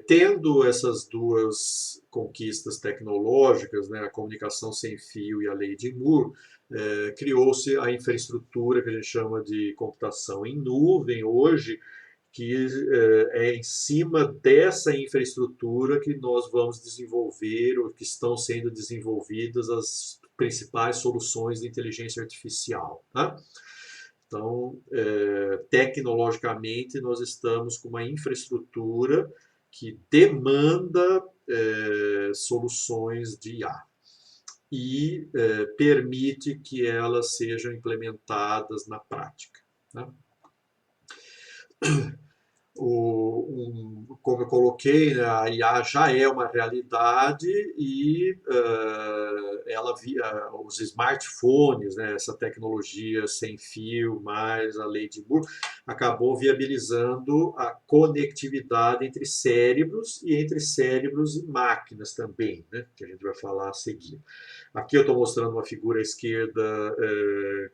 Tendo essas duas conquistas tecnológicas, né, a comunicação sem fio e a lei de Moore, criou-se a infraestrutura que a gente chama de computação em nuvem hoje, que é em cima dessa infraestrutura que nós vamos desenvolver, ou que estão sendo desenvolvidas as principais soluções de inteligência artificial. Tá? Então, tecnologicamente, nós estamos com uma infraestrutura que demanda soluções de IA e permite que elas sejam implementadas na prática. Né? Como eu coloquei, né, a IA já é uma realidade e os smartphones, né, essa tecnologia sem fio, mais a lei de Moore, acabou viabilizando a conectividade entre cérebros e entre cérebros e máquinas também, né, que a gente vai falar a seguir. Aqui eu estou mostrando uma figura à esquerda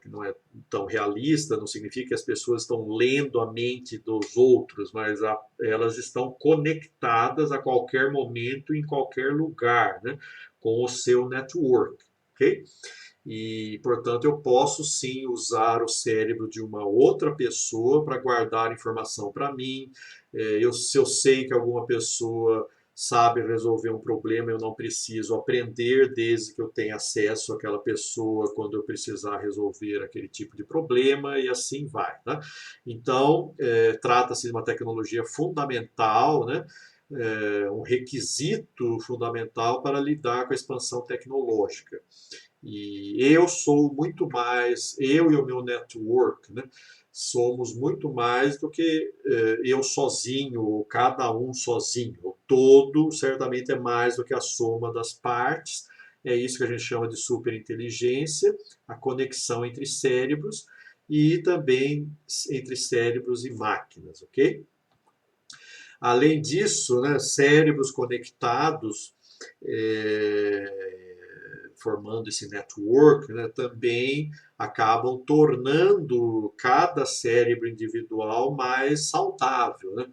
que não é tão realista, não significa que as pessoas estão lendo a mente dos outros, mas elas estão conectadas a qualquer momento, em qualquer lugar, né? com o seu network, ok? E, portanto, eu posso sim usar o cérebro de uma outra pessoa para guardar informação para mim. Se eu sei que alguma pessoa sabe resolver um problema, eu não preciso aprender desde que eu tenha acesso àquela pessoa quando eu precisar resolver aquele tipo de problema e assim vai. Né? Então, trata-se de uma tecnologia fundamental, né? Um requisito fundamental para lidar com a expansão tecnológica. E eu sou muito mais, eu e o meu network, né? Somos muito mais do que eu sozinho, ou cada um sozinho. O todo certamente é mais do que a soma das partes. É isso que a gente chama de superinteligência, a conexão entre cérebros e também entre cérebros e máquinas, ok? Além disso, né, cérebros conectados, formando esse network, né, também acabam tornando cada cérebro individual mais saudável. Né?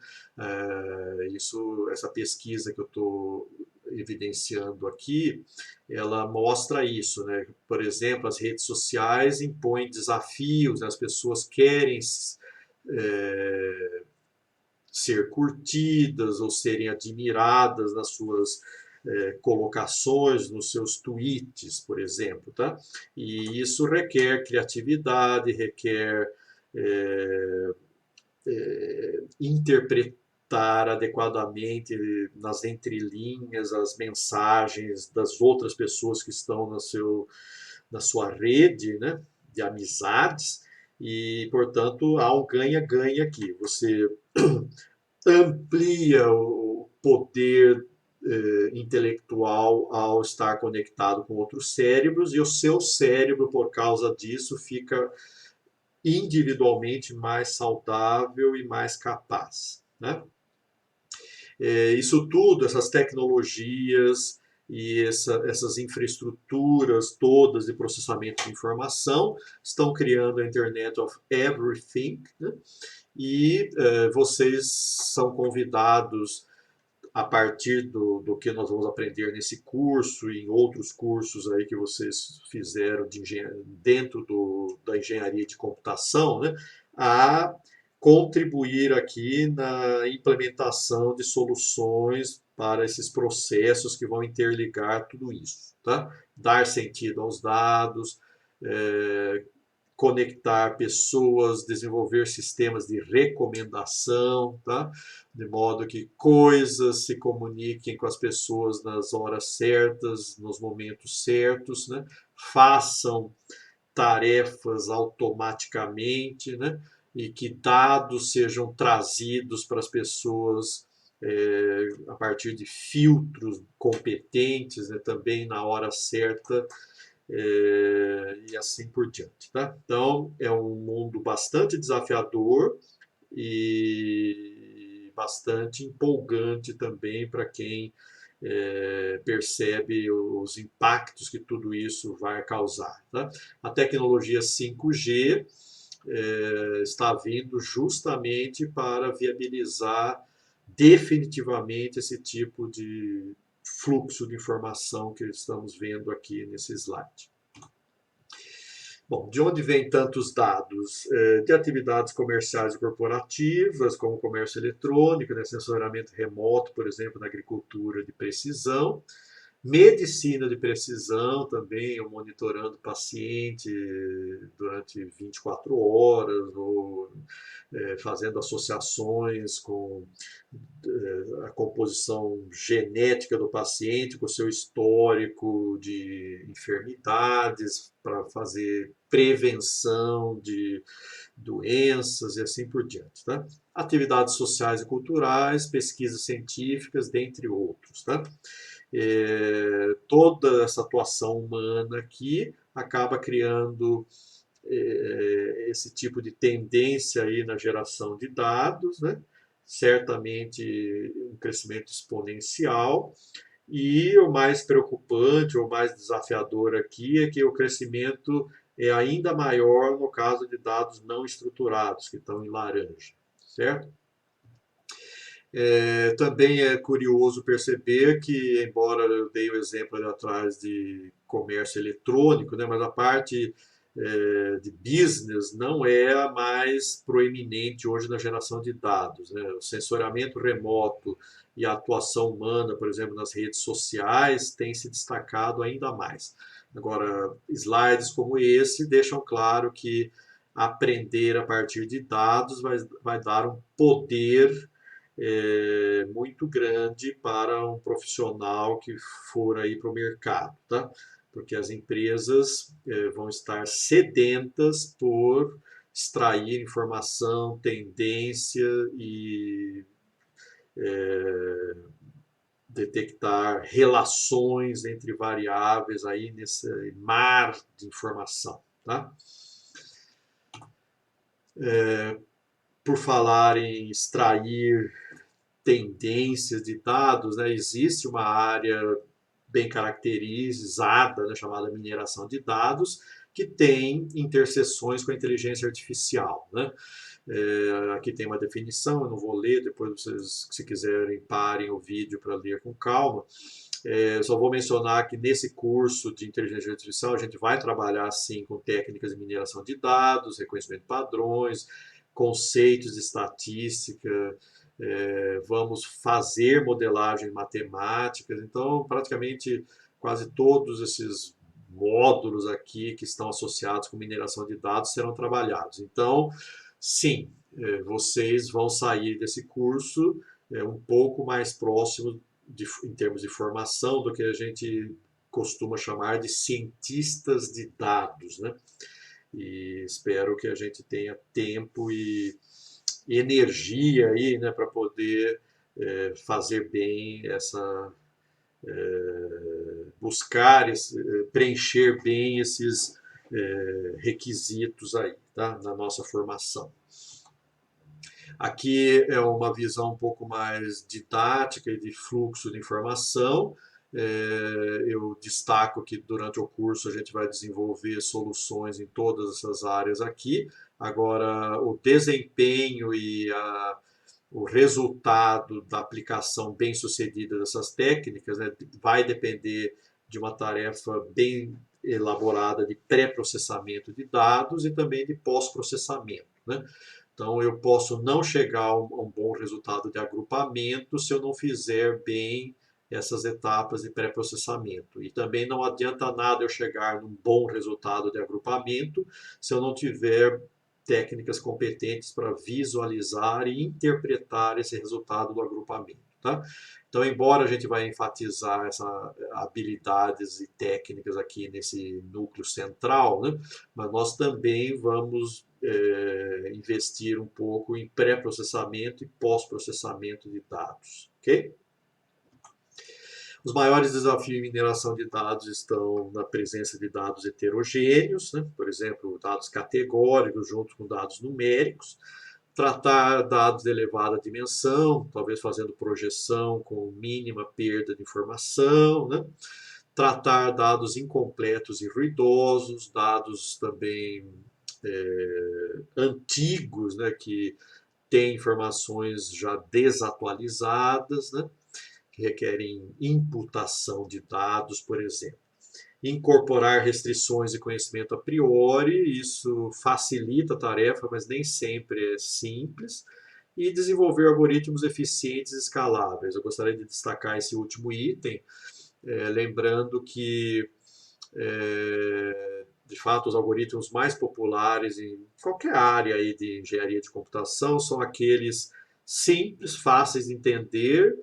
Essa pesquisa que eu estou evidenciando aqui, ela mostra isso, né? Por exemplo, as redes sociais impõem desafios, né? As pessoas querem ser curtidas ou serem admiradas nas suas colocações, nos seus tweets, por exemplo. Tá? E isso requer criatividade, requer interpretar adequadamente nas entrelinhas as mensagens das outras pessoas que estão na sua rede, né, de amizades, e, portanto, há um ganha-ganha aqui. Você amplia o poder intelectual ao estar conectado com outros cérebros, e o seu cérebro, por causa disso, fica individualmente mais saudável e mais capaz. Né? Isso tudo, essas tecnologias e essas infraestruturas todas de processamento de informação estão criando a Internet of Everything, né? E vocês são convidados a partir do que nós vamos aprender nesse curso e em outros cursos aí que vocês fizeram dentro da engenharia de computação, né, a contribuir aqui na implementação de soluções para esses processos que vão interligar tudo isso. Tá? Dar sentido aos dados, conectar pessoas, desenvolver sistemas de recomendação, tá? De modo que coisas se comuniquem com as pessoas nas horas certas, nos momentos certos, né? Façam tarefas automaticamente, né? E que dados sejam trazidos para as pessoas a partir de filtros competentes, né? Também na hora certa, e assim por diante. Tá? Então, é um mundo bastante desafiador e bastante empolgante também para quem percebe os impactos que tudo isso vai causar. Tá? A tecnologia 5G está vindo justamente para viabilizar definitivamente esse tipo de fluxo de informação que estamos vendo aqui nesse slide. Bom, de onde vêm tantos dados? De atividades comerciais e corporativas, como comércio eletrônico, né, sensoriamento remoto, por exemplo, na agricultura de precisão, medicina de precisão também, monitorando o paciente durante 24 horas, ou fazendo associações com a composição genética do paciente, com o seu histórico de enfermidades, para fazer prevenção de doenças e assim por diante. Tá? Atividades sociais e culturais, pesquisas científicas, dentre outros. Tá? Toda essa atuação humana aqui acaba criando esse tipo de tendência aí na geração de dados, né? Certamente um crescimento exponencial, e o mais preocupante, o mais desafiador aqui é que o crescimento é ainda maior no caso de dados não estruturados, que estão em laranja, certo? Também é curioso perceber que, embora eu dei o exemplo ali atrás de comércio eletrônico, né, mas a parte de business não é a mais proeminente hoje na geração de dados, né? O sensoriamento remoto e a atuação humana, por exemplo, nas redes sociais, tem se destacado ainda mais. Agora, slides como esse deixam claro que aprender a partir de dados vai dar um poder muito grande para um profissional que for aí para o mercado, tá? Porque as empresas vão estar sedentas por extrair informação, tendência e detectar relações entre variáveis aí nesse mar de informação, tá? Por falar em extrair tendências de dados, né, existe uma área bem caracterizada, né, chamada mineração de dados, que tem interseções com a inteligência artificial. Né? Aqui tem uma definição, eu não vou ler, depois vocês, se quiserem, parem o vídeo para ler com calma. Só vou mencionar que nesse curso de inteligência artificial a gente vai trabalhar sim com técnicas de mineração de dados, reconhecimento de padrões, conceitos de estatística, vamos fazer modelagens matemáticas, então praticamente quase todos esses módulos aqui que estão associados com mineração de dados serão trabalhados. Então, sim, vocês vão sair desse curso um pouco mais próximo em termos de formação do que a gente costuma chamar de cientistas de dados, né? E espero que a gente tenha tempo e energia aí, né, para poder fazer bem essa buscar preencher bem esses requisitos aí, tá, na nossa formação. Aqui é uma visão um pouco mais didática e de fluxo de informação. Eu destaco que durante o curso a gente vai desenvolver soluções em todas essas áreas aqui. Agora, o desempenho e o resultado da aplicação bem-sucedida dessas técnicas, né, vai depender de uma tarefa bem elaborada de pré-processamento de dados e também de pós-processamento. Né? Então, eu posso não chegar a um bom resultado de agrupamento se eu não fizer bem essas etapas de pré-processamento. E também não adianta nada eu chegar num bom resultado de agrupamento se eu não tiver técnicas competentes para visualizar e interpretar esse resultado do agrupamento. Tá? Então, embora a gente vai enfatizar essas habilidades e técnicas aqui nesse núcleo central, né, mas nós também vamos investir um pouco em pré-processamento e pós-processamento de dados. Ok? Os maiores desafios em mineração de dados estão na presença de dados heterogêneos, né? Por exemplo, dados categóricos junto com dados numéricos, tratar dados de elevada dimensão, talvez fazendo projeção com mínima perda de informação, né? Tratar dados incompletos e ruidosos, dados também antigos, né? Que têm informações já desatualizadas, né? Que requerem imputação de dados, por exemplo. Incorporar restrições e conhecimento a priori, isso facilita a tarefa, mas nem sempre é simples. E desenvolver algoritmos eficientes e escaláveis. Eu gostaria de destacar esse último item, lembrando que, de fato, os algoritmos mais populares em qualquer área aí de engenharia de computação são aqueles simples, fáceis de entender,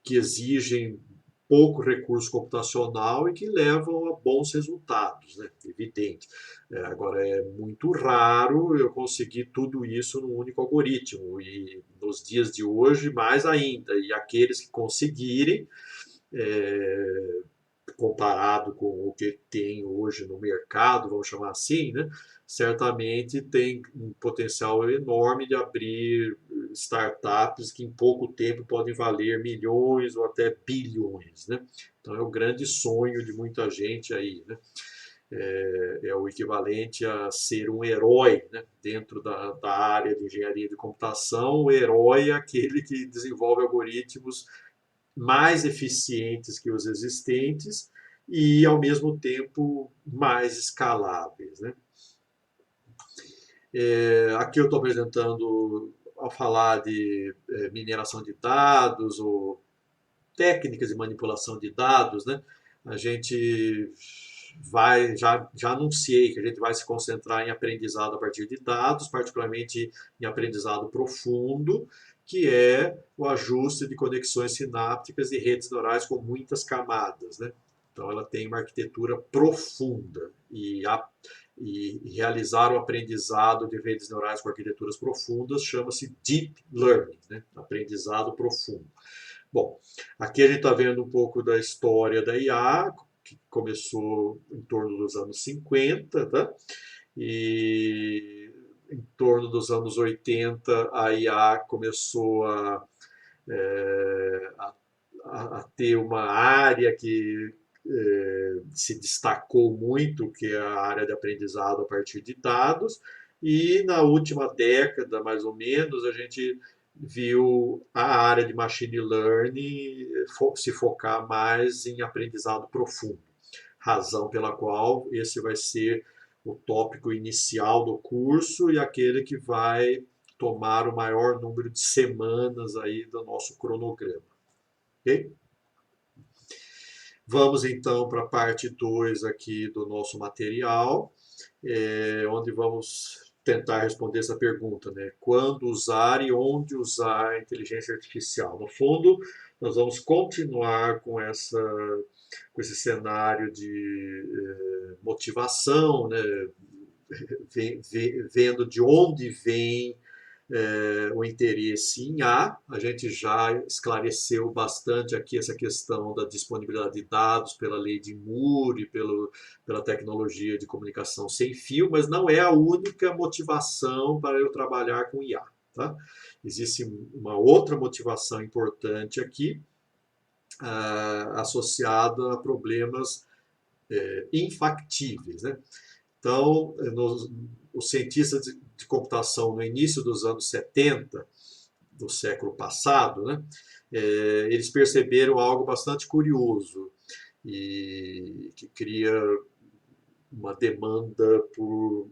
que exigem pouco recurso computacional e que levam a bons resultados, né? Evidente. Agora, é muito raro eu conseguir tudo isso num único algoritmo, e nos dias de hoje, mais ainda. E aqueles que conseguirem, comparado com o que tem hoje no mercado, vamos chamar assim, né? Certamente tem um potencial enorme de abrir startups que em pouco tempo podem valer milhões ou até bilhões, né? Então é o grande sonho de muita gente aí, né? é o equivalente a ser um herói, né? Dentro da área de engenharia de computação. O herói é aquele que desenvolve algoritmos mais eficientes que os existentes e, ao mesmo tempo, mais escaláveis, né? Aqui eu estou apresentando, ao falar de mineração de dados ou técnicas de manipulação de dados, né? A gente já anunciei que a gente vai se concentrar em aprendizado a partir de dados, particularmente em aprendizado profundo, que é o ajuste de conexões sinápticas e redes neurais com muitas camadas, né? Então ela tem uma arquitetura profunda e realizar o aprendizado de redes neurais com arquiteturas profundas chama-se Deep Learning, né? Aprendizado profundo. Bom, aqui a gente está vendo um pouco da história da IA, que começou em torno dos anos 50, tá? E em torno dos anos 80 a IA começou a ter uma área que se destacou muito, que é a área de aprendizado a partir de dados, e na última década, mais ou menos, a gente viu a área de machine learning se focar mais em aprendizado profundo, razão pela qual esse vai ser o tópico inicial do curso e aquele que vai tomar o maior número de semanas aí do nosso cronograma. Ok? Vamos então para a parte 2 aqui do nosso material, onde vamos tentar responder essa pergunta, né? Quando usar e onde usar a inteligência artificial? No fundo, nós vamos continuar com esse cenário de motivação, né? Vendo de onde vem o interesse em A gente já esclareceu bastante aqui essa questão da disponibilidade de dados pela lei de Moore, pela tecnologia de comunicação sem fio, mas não é a única motivação para eu trabalhar com IA. Tá? Existe uma outra motivação importante aqui, associada a problemas infactíveis, né? Então, os cientistas de computação no início dos anos 70 do século passado, né, eles perceberam algo bastante curioso e que cria uma demanda por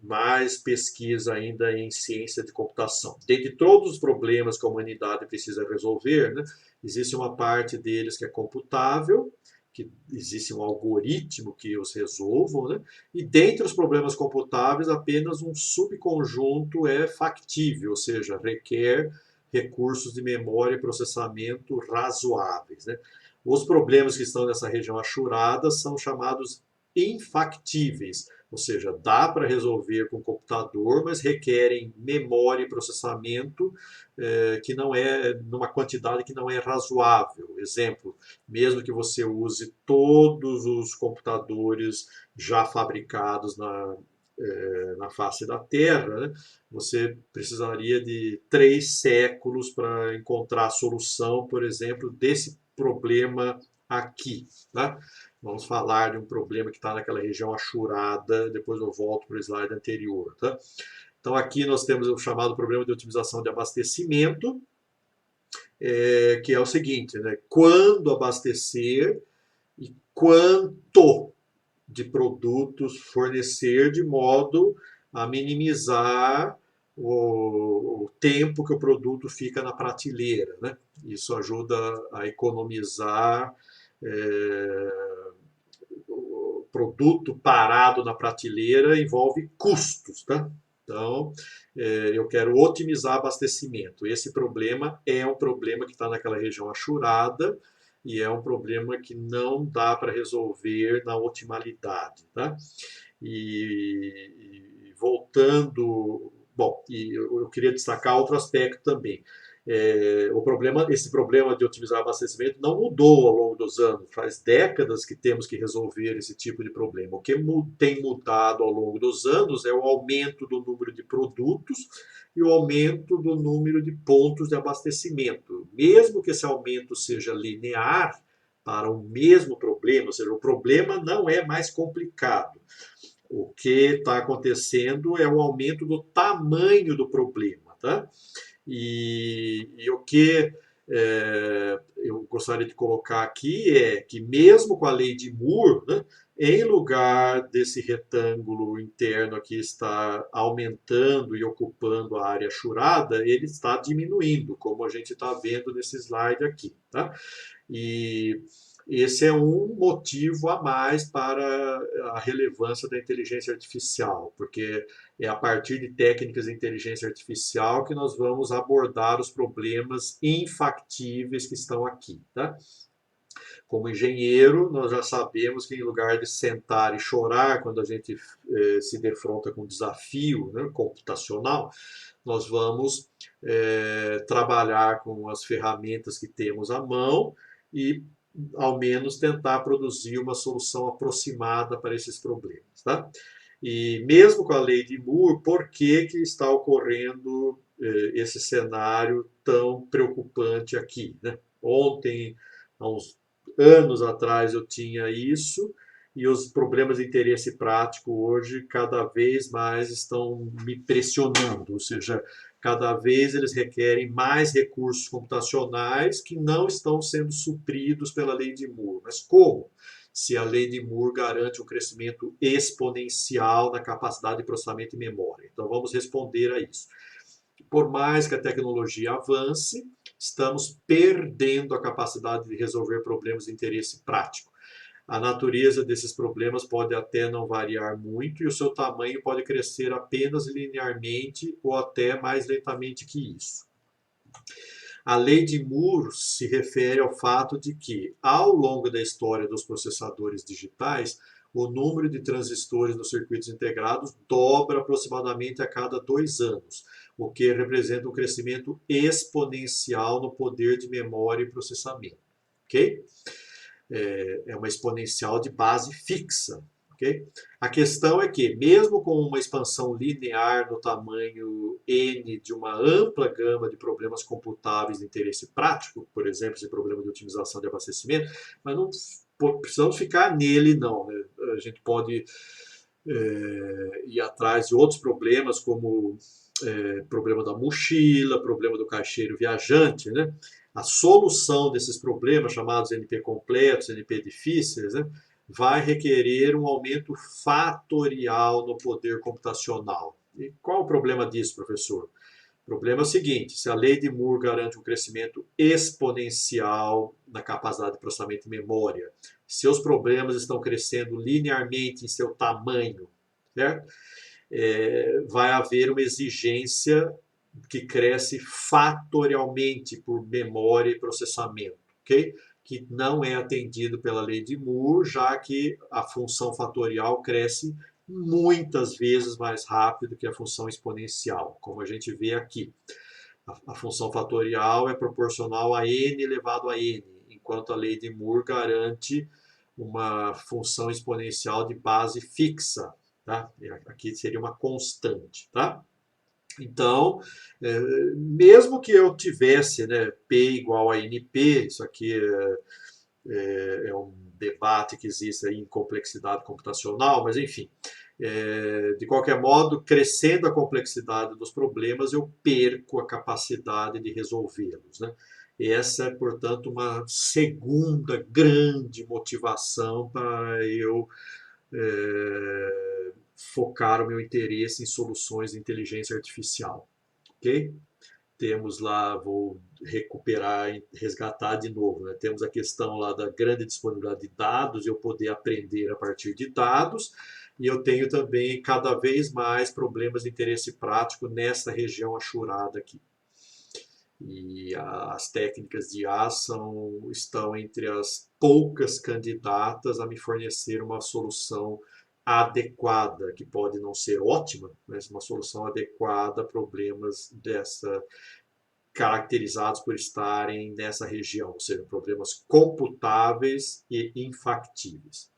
mais pesquisa ainda em ciência de computação. Dentre todos os problemas que a humanidade precisa resolver, né, existe uma parte deles que é computável, que existe um algoritmo que os resolvam, né? E dentre os problemas computáveis, apenas um subconjunto é factível, ou seja, requer recursos de memória e processamento razoáveis, né? Os problemas que estão nessa região achurada são chamados infactíveis, ou seja, dá para resolver com computador, mas requerem memória e processamento que não é numa quantidade que não é razoável. Exemplo, mesmo que você use todos os computadores já fabricados na face da Terra, né, você precisaria de 3 séculos para encontrar a solução, por exemplo, desse problema aqui. Tá? Vamos falar de um problema que está naquela região achurada, depois eu volto para o slide anterior. Tá? Então aqui nós temos o chamado problema de otimização de abastecimento, que é o seguinte, né? Quando abastecer e quanto de produtos fornecer de modo a minimizar o tempo que o produto fica na prateleira, né? Isso ajuda a economizar o produto parado na prateleira envolve custos, tá? Então, eu quero otimizar abastecimento. Esse problema é um problema que está naquela região achurada e é um problema que não dá para resolver na otimalidade, tá? E voltando, bom, e eu queria destacar outro aspecto também. Esse problema de otimizar abastecimento não mudou ao longo dos anos. Faz décadas que temos que resolver esse tipo de problema. O que tem mudado ao longo dos anos é o aumento do número de produtos e o aumento do número de pontos de abastecimento. Mesmo que esse aumento seja linear, para o mesmo problema, ou seja, o problema não é mais complicado. O que está acontecendo é o aumento do tamanho do problema, tá? E o que eu gostaria de colocar aqui é que, mesmo com a lei de Moore, né, em lugar desse retângulo interno aqui estar aumentando e ocupando a área achurada, ele está diminuindo, como a gente está vendo nesse slide aqui. Tá? E esse é um motivo a mais para a relevância da inteligência artificial, porque é a partir de técnicas de inteligência artificial que nós vamos abordar os problemas infactíveis que estão aqui. Tá? Como engenheiro, nós já sabemos que, em lugar de sentar e chorar quando a gente se defronta com um desafio, né, computacional, nós vamos trabalhar com as ferramentas que temos à mão e, ao menos, tentar produzir uma solução aproximada para esses problemas. Tá? E mesmo com a lei de Moore, por que está ocorrendo esse cenário tão preocupante aqui? Né? Ontem, há uns anos atrás, eu tinha isso, e os problemas de interesse prático hoje cada vez mais estão me pressionando, ou seja, cada vez eles requerem mais recursos computacionais que não estão sendo supridos pela lei de Moore. Mas como? Se a lei de Moore garante um crescimento exponencial na capacidade de processamento e memória. Então vamos responder a isso. Por mais que a tecnologia avance, estamos perdendo a capacidade de resolver problemas de interesse prático. A natureza desses problemas pode até não variar muito e o seu tamanho pode crescer apenas linearmente ou até mais lentamente que isso. A lei de Moore se refere ao fato de que, ao longo da história dos processadores digitais, o número de transistores nos circuitos integrados dobra aproximadamente a cada 2 anos, o que representa um crescimento exponencial no poder de memória e processamento. Ok? É uma exponencial de base fixa. Okay? A questão é que, mesmo com uma expansão linear no tamanho n de uma ampla gama de problemas computáveis de interesse prático, por exemplo, esse problema de otimização de abastecimento, mas não precisamos ficar nele, não. Né? A gente pode ir atrás de outros problemas, como problema da mochila, problema do caixeiro viajante, né? A solução desses problemas, chamados NP completos, NP difíceis, né, vai requerer um aumento fatorial no poder computacional. E qual o problema disso, professor? O problema é o seguinte: se a lei de Moore garante um crescimento exponencial na capacidade de processamento e memória, seus problemas estão crescendo linearmente em seu tamanho, certo? Vai haver uma exigência que cresce fatorialmente por memória e processamento, ok? Que não é atendido pela lei de Moore, já que a função fatorial cresce muitas vezes mais rápido que a função exponencial, como a gente vê aqui. A função fatorial é proporcional a n elevado a n, enquanto a lei de Moore garante uma função exponencial de base fixa. Tá? Aqui seria uma constante. Tá? Então, mesmo que eu tivesse, né, P igual a NP, isso aqui é um debate que existe aí em complexidade computacional, mas enfim, de qualquer modo, crescendo a complexidade dos problemas, eu perco a capacidade de resolvê-los. Né? E essa é, portanto, uma segunda grande motivação para eu focar o meu interesse em soluções de inteligência artificial. Ok? Temos lá, vou recuperar, resgatar de novo, né? Temos a questão lá da grande disponibilidade de dados, eu poder aprender a partir de dados, e eu tenho também cada vez mais problemas de interesse prático nessa região achurada aqui. E as técnicas de IA estão entre as poucas candidatas a me fornecer uma solução adequada, que pode não ser ótima, mas uma solução adequada a problemas caracterizados por estarem nessa região, ou seja, problemas computáveis e infactíveis.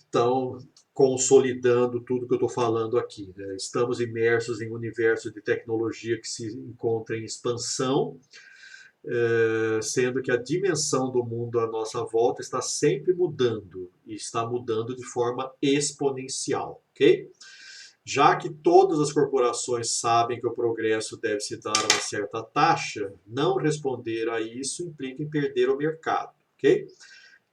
Então, consolidando tudo que eu estou falando aqui, né? Estamos imersos em um universo de tecnologia que se encontra em expansão, sendo que a dimensão do mundo à nossa volta está sempre mudando, e está mudando de forma exponencial, ok? Já que todas as corporações sabem que o progresso deve se dar a uma certa taxa, não responder a isso implica em perder o mercado, ok?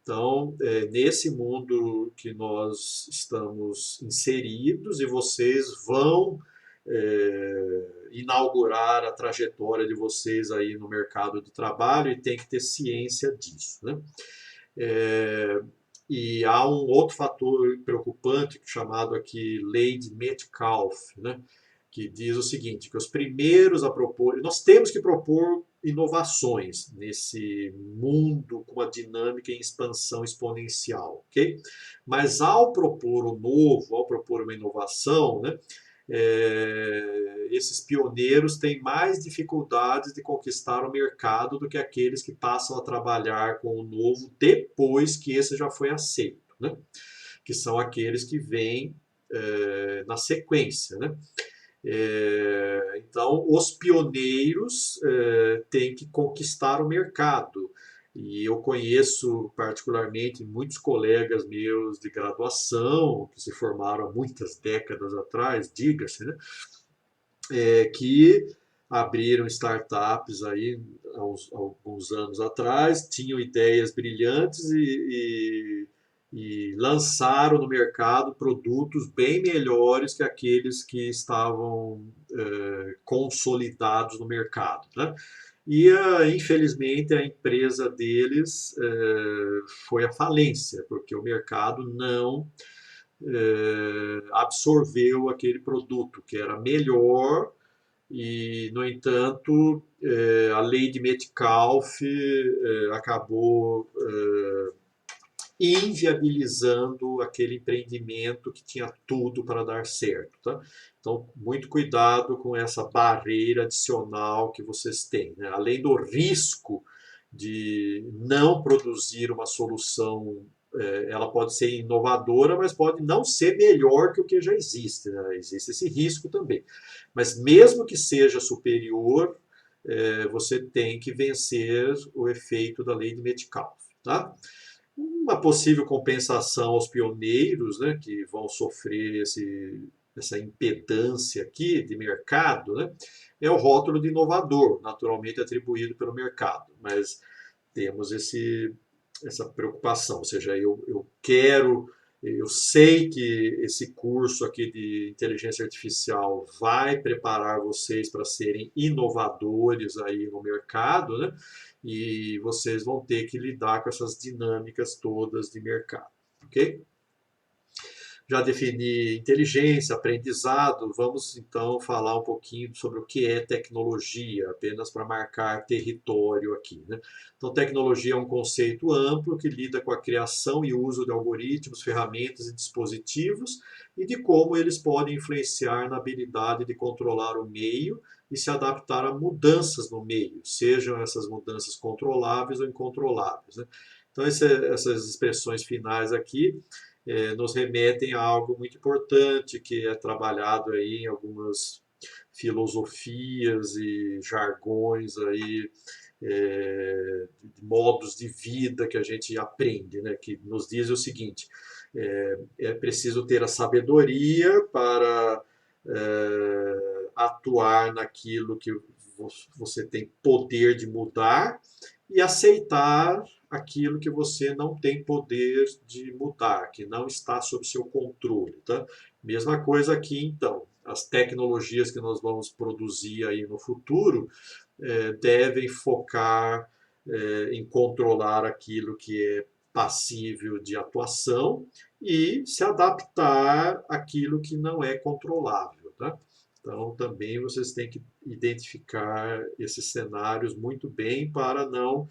Então, nesse mundo que nós estamos inseridos, e vocês vão inaugurar a trajetória de vocês aí no mercado de trabalho e tem que ter ciência disso, né? E há um outro fator preocupante chamado aqui lei de Metcalfe, né? Que diz o seguinte, que os primeiros a propor, nós temos que propor inovações nesse mundo com uma dinâmica em expansão exponencial, ok? Mas ao propor o novo, ao propor uma inovação, né, esses pioneiros têm mais dificuldades de conquistar o mercado do que aqueles que passam a trabalhar com o novo depois que esse já foi aceito, né? Que são aqueles que vêm na sequência, né? Então, os pioneiros têm que conquistar o mercado. E eu conheço particularmente muitos colegas meus de graduação, que se formaram há muitas décadas atrás, diga-se, né? Que abriram startups aí há alguns anos atrás, tinham ideias brilhantes e lançaram no mercado produtos bem melhores que aqueles que estavam consolidados no mercado, né? E, infelizmente, a empresa deles foi à falência, porque o mercado não absorveu aquele produto que era melhor e, no entanto, a lei de Metcalfe acabou inviabilizando aquele empreendimento que tinha tudo para dar certo. Tá? Então, muito cuidado com essa barreira adicional que vocês têm. Né? Além do risco de não produzir uma solução, ela pode ser inovadora, mas pode não ser melhor que o que já existe. Né? Existe esse risco também. Mas mesmo que seja superior, você tem que vencer o efeito da lei de Metcalfe. Tá? Uma possível compensação aos pioneiros, né, que vão sofrer essa impedância aqui de mercado, né, é o rótulo de inovador, naturalmente atribuído pelo mercado. Mas temos essa preocupação, ou seja, eu sei que esse curso aqui de inteligência artificial vai preparar vocês para serem inovadores aí no mercado, né? E vocês vão ter que lidar com essas dinâmicas todas de mercado, ok? Já defini inteligência, aprendizado, vamos então falar um pouquinho sobre o que é tecnologia, apenas para marcar território aqui, né? Então, tecnologia é um conceito amplo que lida com a criação e uso de algoritmos, ferramentas e dispositivos e de como eles podem influenciar na habilidade de controlar o meio e se adaptar a mudanças no meio, sejam essas mudanças controláveis ou incontroláveis, né? Então, essas expressões finais aqui nos remetem a algo muito importante que é trabalhado aí em algumas filosofias e jargões aí, modos de vida que a gente aprende, né? Que nos diz o seguinte: é preciso ter a sabedoria para atuar naquilo que você tem poder de mudar e aceitar aquilo que você não tem poder de mudar, que não está sob seu controle. Tá? Mesma coisa aqui, então. As tecnologias que nós vamos produzir aí no futuro devem focar em controlar aquilo que é passível de atuação e se adaptar àquilo que não é controlável. Tá? Então, também vocês têm que identificar esses cenários muito bem para não,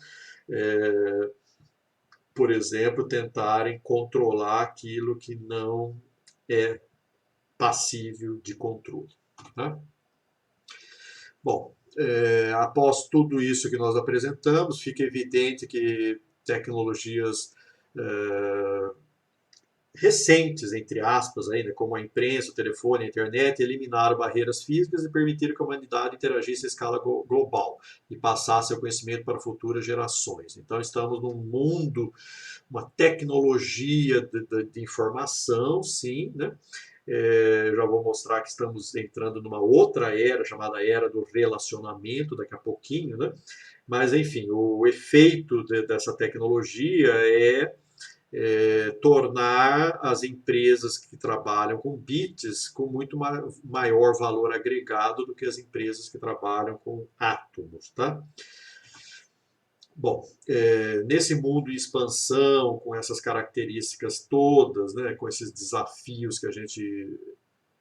por exemplo, tentarem controlar aquilo que não é passível de controle. Tá? Bom, após tudo isso que nós apresentamos, fica evidente que tecnologias recentes, entre aspas, ainda, como a imprensa, o telefone, a internet, eliminaram barreiras físicas e permitiram que a humanidade interagisse à escala global e passasse o conhecimento para futuras gerações. Então, estamos num mundo, uma tecnologia de informação, sim, né? Já vou mostrar que estamos entrando numa outra era, chamada era do relacionamento, daqui a pouquinho, né? Mas, enfim, o efeito dessa tecnologia é tornar as empresas que trabalham com bits com muito maior valor agregado do que as empresas que trabalham com átomos, tá? Bom, nesse mundo em expansão, com essas características todas, né, com esses desafios que a gente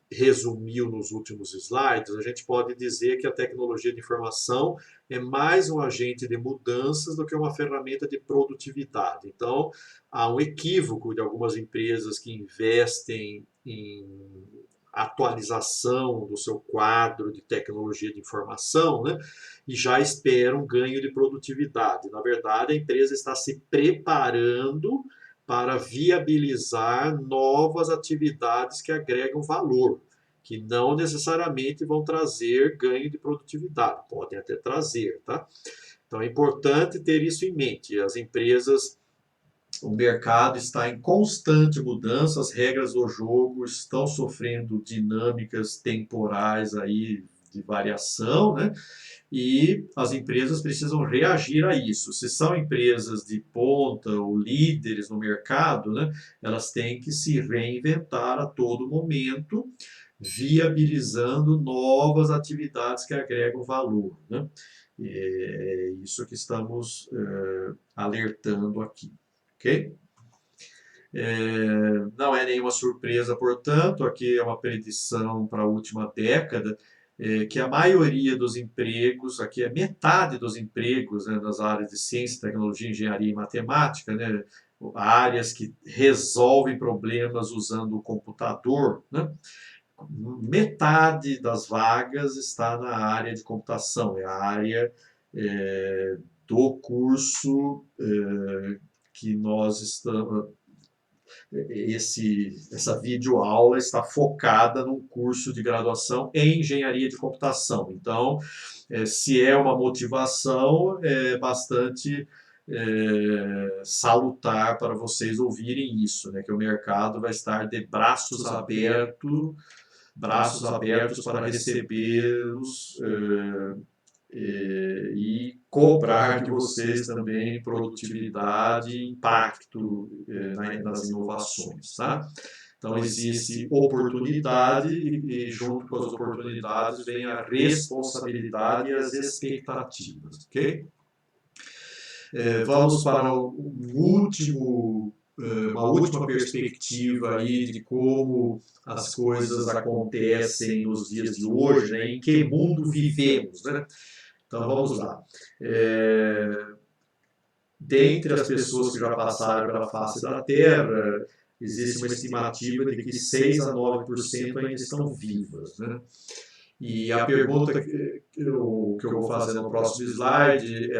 resumiu nos últimos slides, a gente pode dizer que a tecnologia de informação é mais um agente de mudanças do que uma ferramenta de produtividade. Então, há um equívoco de algumas empresas que investem em atualização do seu quadro de tecnologia de informação, né, e já esperam ganho de produtividade. Na verdade, a empresa está se preparando para viabilizar novas atividades que agregam valor, que não necessariamente vão trazer ganho de produtividade, podem até trazer, tá? Então é importante ter isso em mente. As empresas, o mercado está em constante mudança, as regras do jogo estão sofrendo dinâmicas temporais aí de variação, né? E as empresas precisam reagir a isso. Se são empresas de ponta ou líderes no mercado, né, elas têm que se reinventar a todo momento, viabilizando novas atividades que agregam valor, né? É isso que estamos alertando aqui, ok? Não é nenhuma surpresa, portanto, aqui é uma predição para a última década, que a maioria dos empregos, aqui é metade dos empregos, né, nas áreas de ciência, tecnologia, engenharia e matemática, né, áreas que resolvem problemas usando o computador, né, metade das vagas está na área de computação, é a área do curso que nós estamos. Essa videoaula está focada num curso de graduação em engenharia de computação. Então, se é uma motivação, é bastante salutar para vocês ouvirem isso, né? Que o mercado vai estar de braços abertos para recebê-los e cobrar de vocês também produtividade e impacto nas inovações, tá? Então existe oportunidade e junto com as oportunidades vem a responsabilidade e as expectativas, ok? Vamos para uma última perspectiva aí de como as coisas acontecem nos dias de hoje, né? Em que mundo vivemos, né? Então vamos lá. Dentre as pessoas que já passaram pela face da Terra, existe uma estimativa de que 6 a 9% ainda estão vivas, né? E a pergunta que eu vou fazer no próximo slide,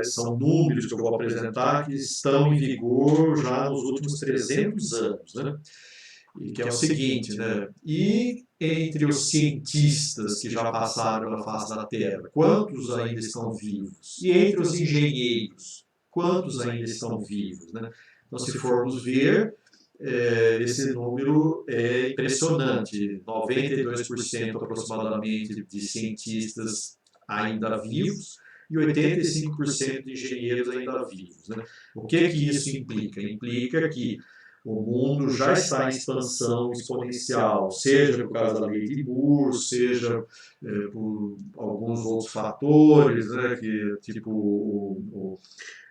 são números que eu vou apresentar que estão em vigor já nos últimos 300 anos, né? E que é o seguinte, né? E entre os cientistas que já passaram pela face da Terra, quantos ainda estão vivos? E entre os engenheiros, quantos ainda estão vivos, né? Então, se formos ver, esse número é impressionante, 92% aproximadamente de cientistas ainda vivos e 85% de engenheiros ainda vivos, né? O que isso implica? Implica que o mundo já está em expansão exponencial, seja por causa da lei de Moore, seja por alguns outros fatores, né, tipo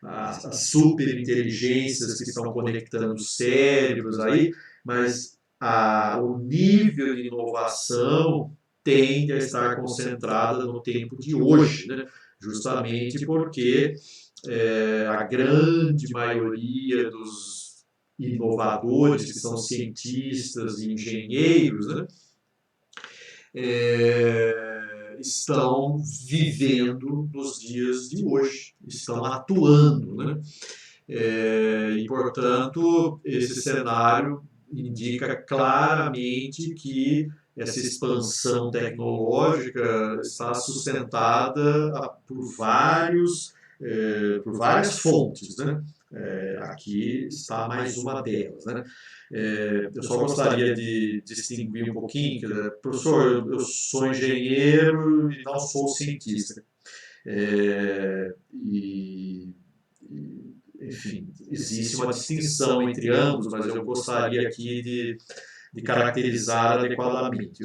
as superinteligências que estão conectando os cérebros aí, mas o nível de inovação tende a estar concentrada no tempo de hoje, né? Justamente porque a grande maioria dos inovadores, que são cientistas e engenheiros, né, estão vivendo nos dias de hoje, estão atuando, né? e, portanto, esse cenário indica claramente que essa expansão tecnológica está sustentada por várias fontes, né? Aqui está mais uma delas, né? Eu só gostaria de distinguir um pouquinho, professor, eu sou engenheiro e não sou cientista. Enfim, existe uma distinção entre ambos, mas eu gostaria aqui de caracterizar adequadamente.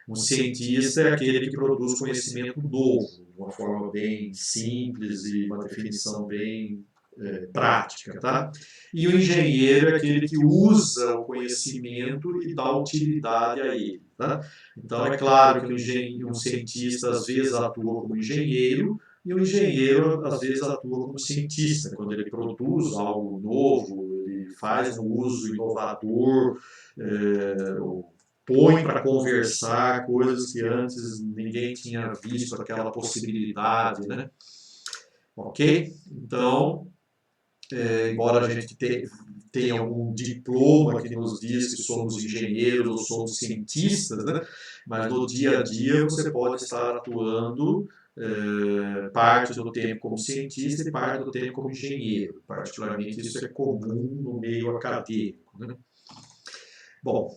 Um cientista é aquele que produz conhecimento novo, de uma forma bem simples e uma definição bem prática, tá? E o engenheiro é aquele que usa o conhecimento e dá utilidade a ele, tá? Então é claro que um cientista às vezes atua como engenheiro e o engenheiro às vezes atua como cientista, quando ele produz algo novo, ele faz um uso inovador, põe para conversar coisas que antes ninguém tinha visto aquela possibilidade, né? Ok? Então, embora a gente tenha algum diploma que nos diz que somos engenheiros ou somos cientistas, né? Mas no dia a dia você pode estar atuando parte do tempo como cientista e parte do tempo como engenheiro. Particularmente isso é comum no meio acadêmico, né? Bom,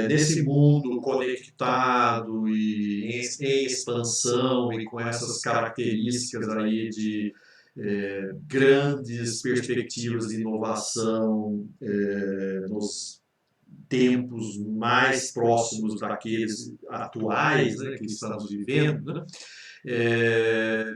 nesse mundo conectado e em expansão e com essas características aí de grandes perspectivas de inovação nos tempos mais próximos daqueles atuais, né, que estamos vivendo, né,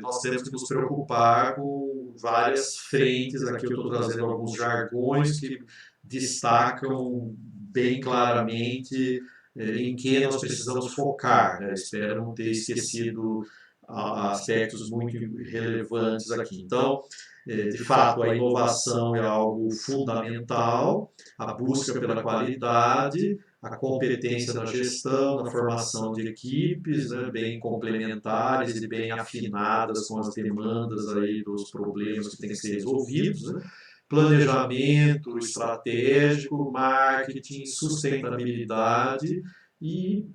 nós temos que nos preocupar com várias frentes. Aqui eu estou trazendo alguns jargões que destacam bem claramente em que nós precisamos focar, né? Espero não ter esquecido aspectos muito relevantes aqui. Então, de fato, a inovação é algo fundamental, a busca pela qualidade, a competência na gestão, na formação de equipes, né, bem complementares e bem afinadas com as demandas aí dos problemas que têm que ser resolvidos, né? Planejamento estratégico, marketing, sustentabilidade e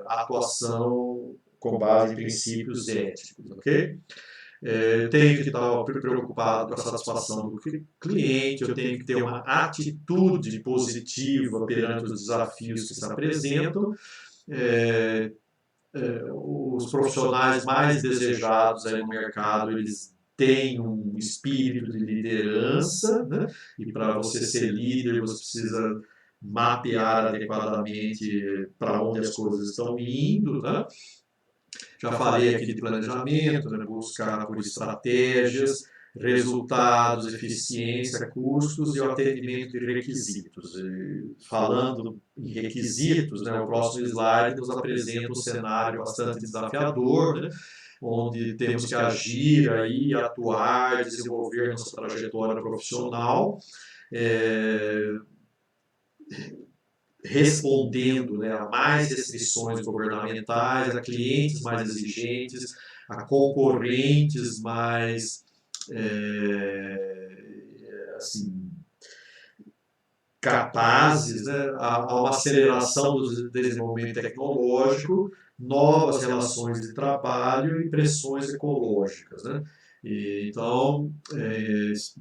atuação com base em princípios éticos, ok? Eu tenho que estar preocupado com a satisfação do cliente, eu tenho que ter uma atitude positiva perante os desafios que se apresentam. Os profissionais mais desejados aí no mercado, eles têm um espírito de liderança, né? E para você ser líder, você precisa mapear adequadamente para onde as coisas estão indo, né? Já falei aqui de planejamento, né? Buscar por estratégias, resultados, eficiência, custos e o atendimento de requisitos. Falando em requisitos, né, o próximo slide nos apresenta um cenário bastante desafiador, né, onde temos que agir aí, atuar, desenvolver nossa trajetória profissional, respondendo, né, a mais restrições governamentais, a clientes mais exigentes, a concorrentes mais assim, capazes, né, a uma aceleração do desenvolvimento tecnológico, novas relações de trabalho e pressões ecológicas, né? Então,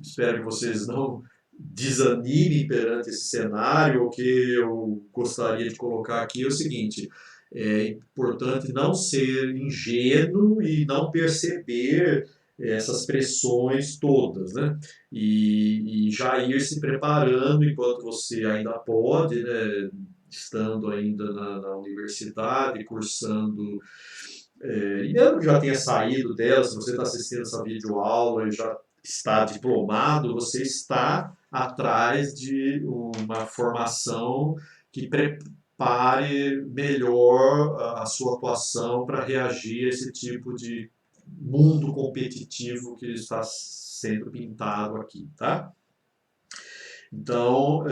espero que vocês não desanimem perante esse cenário. O que eu gostaria de colocar aqui é o seguinte: é importante não ser ingênuo e não perceber essas pressões todas, né? E já ir se preparando enquanto você ainda pode, né? Estando ainda na universidade, cursando, e mesmo que já tenha saído dela, se você está assistindo essa videoaula e já está diplomado, você está atrás de uma formação que prepare melhor a sua atuação para reagir a esse tipo de mundo competitivo que está sendo pintado aqui, tá? Então,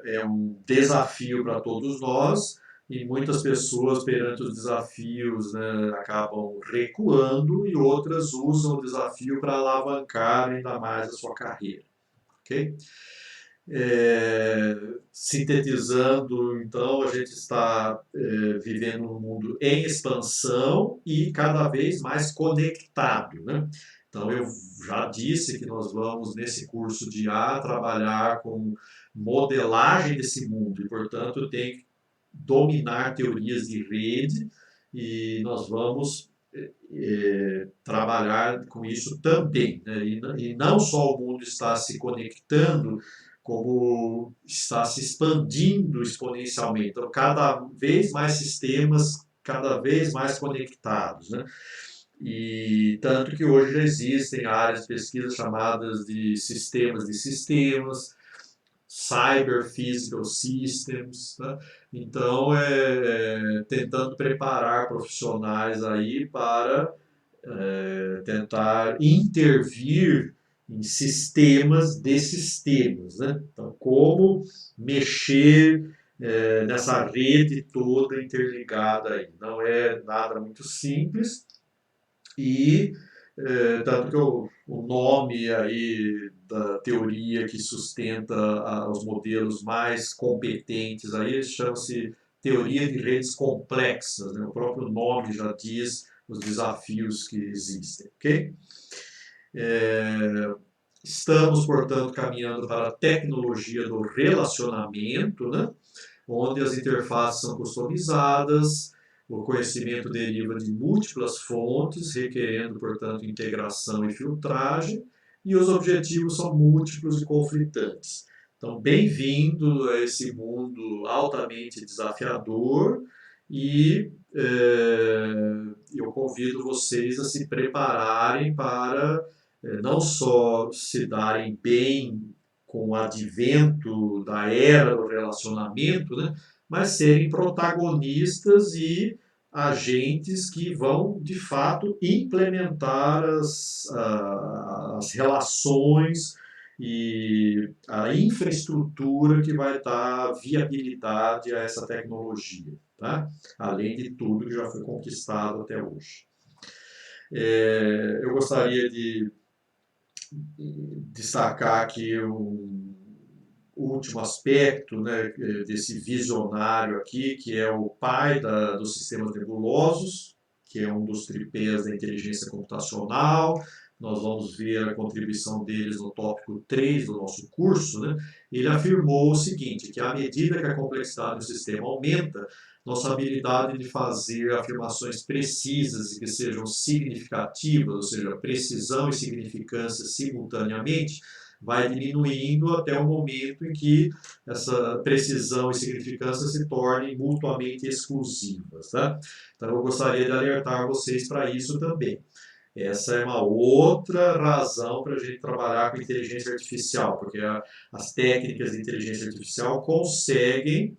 é um desafio para todos nós, e muitas pessoas, perante os desafios, né, acabam recuando e outras usam o desafio para alavancar ainda mais a sua carreira. Ok? Sintetizando, então, a gente está vivendo um mundo em expansão e cada vez mais conectado, né? Então, eu já disse que nós vamos, nesse curso de A, trabalhar com modelagem desse mundo e, portanto, tem que dominar teorias de rede e nós vamos trabalhar com isso também, né? E não só o mundo está se conectando, como está se expandindo exponencialmente. Então, cada vez mais sistemas, cada vez mais conectados, né? E tanto que hoje já existem áreas de pesquisa chamadas de sistemas, Cyber Physical Systems, né? Então, tentando preparar profissionais aí para tentar intervir em sistemas de sistemas, né? Então, como mexer nessa rede toda interligada aí. Não é nada muito simples e tanto que o nome aí da teoria que sustenta os modelos mais competentes aí chama-se teoria de redes complexas, né? O próprio nome já diz os desafios que existem, ok? Estamos, portanto, caminhando para a tecnologia do relacionamento, né? Onde as interfaces são customizadas, o conhecimento deriva de múltiplas fontes, requerendo, portanto, integração e filtragem, e os objetivos são múltiplos e conflitantes. Então, bem-vindo a esse mundo altamente desafiador e eu convido vocês a se prepararem para não só se darem bem com o advento da era do relacionamento, né, mas serem protagonistas e agentes que vão, de fato, implementar as relações e a infraestrutura que vai dar viabilidade a essa tecnologia, tá? Além de tudo que já foi conquistado até hoje. Eu gostaria de destacar aqui um último aspecto, né, desse visionário aqui, que é o pai dos sistemas nebulosos, que é um dos tripés da inteligência computacional. Nós vamos ver a contribuição deles no tópico 3 do nosso curso, né? Ele afirmou o seguinte, que à medida que a complexidade do sistema aumenta, nossa habilidade de fazer afirmações precisas e que sejam significativas, ou seja, precisão e significância simultaneamente, vai diminuindo até o momento em que essa precisão e significância se tornem mutuamente exclusivas. Tá? Então, eu gostaria de alertar vocês para isso também. Essa é uma outra razão para a gente trabalhar com inteligência artificial, porque as técnicas de inteligência artificial conseguem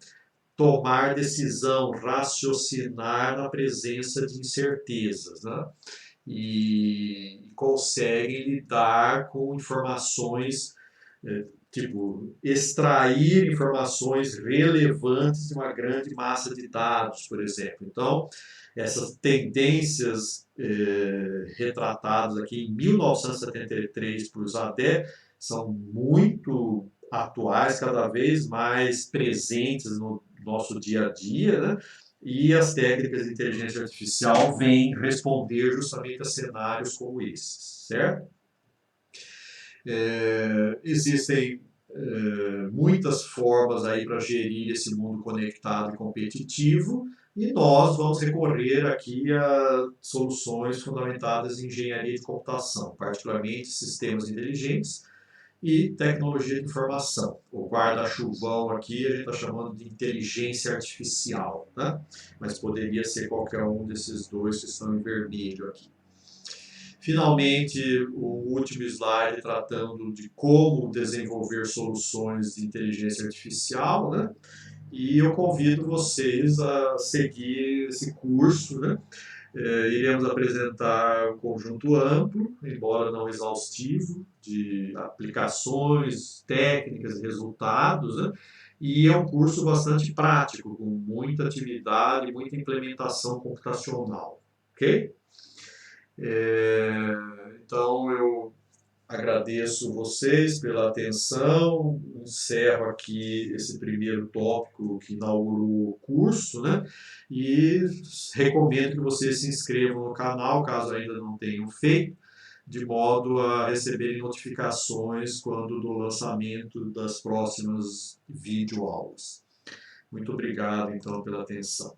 tomar decisão, raciocinar na presença de incertezas, né? E conseguem lidar com informações, tipo, extrair informações relevantes de uma grande massa de dados, por exemplo. Então, essas tendências retratadas aqui em 1973 por Zadeh são muito atuais, cada vez mais presentes no nosso dia a dia, né? E as técnicas de inteligência artificial vêm responder justamente a cenários como esses, certo? Existem muitas formas aí para gerir esse mundo conectado e competitivo, e nós vamos recorrer aqui a soluções fundamentadas em engenharia de computação, particularmente sistemas inteligentes e tecnologia de informação. O guarda-chuvão aqui a gente está chamando de inteligência artificial, né? Mas poderia ser qualquer um desses dois que estão em vermelho aqui. Finalmente, o último slide tratando de como desenvolver soluções de inteligência artificial, né? E eu convido vocês a seguir esse curso, né? Iremos apresentar um conjunto amplo, embora não exaustivo, de aplicações, técnicas e resultados, né? e é um curso bastante prático, com muita atividade, muita implementação computacional, ok? Então eu agradeço vocês pela atenção, encerro aqui esse primeiro tópico que inaugurou o curso, né? E recomendo que vocês se inscrevam no canal, caso ainda não tenham feito, de modo a receberem notificações quando do lançamento das próximas videoaulas. Muito obrigado, então, pela atenção.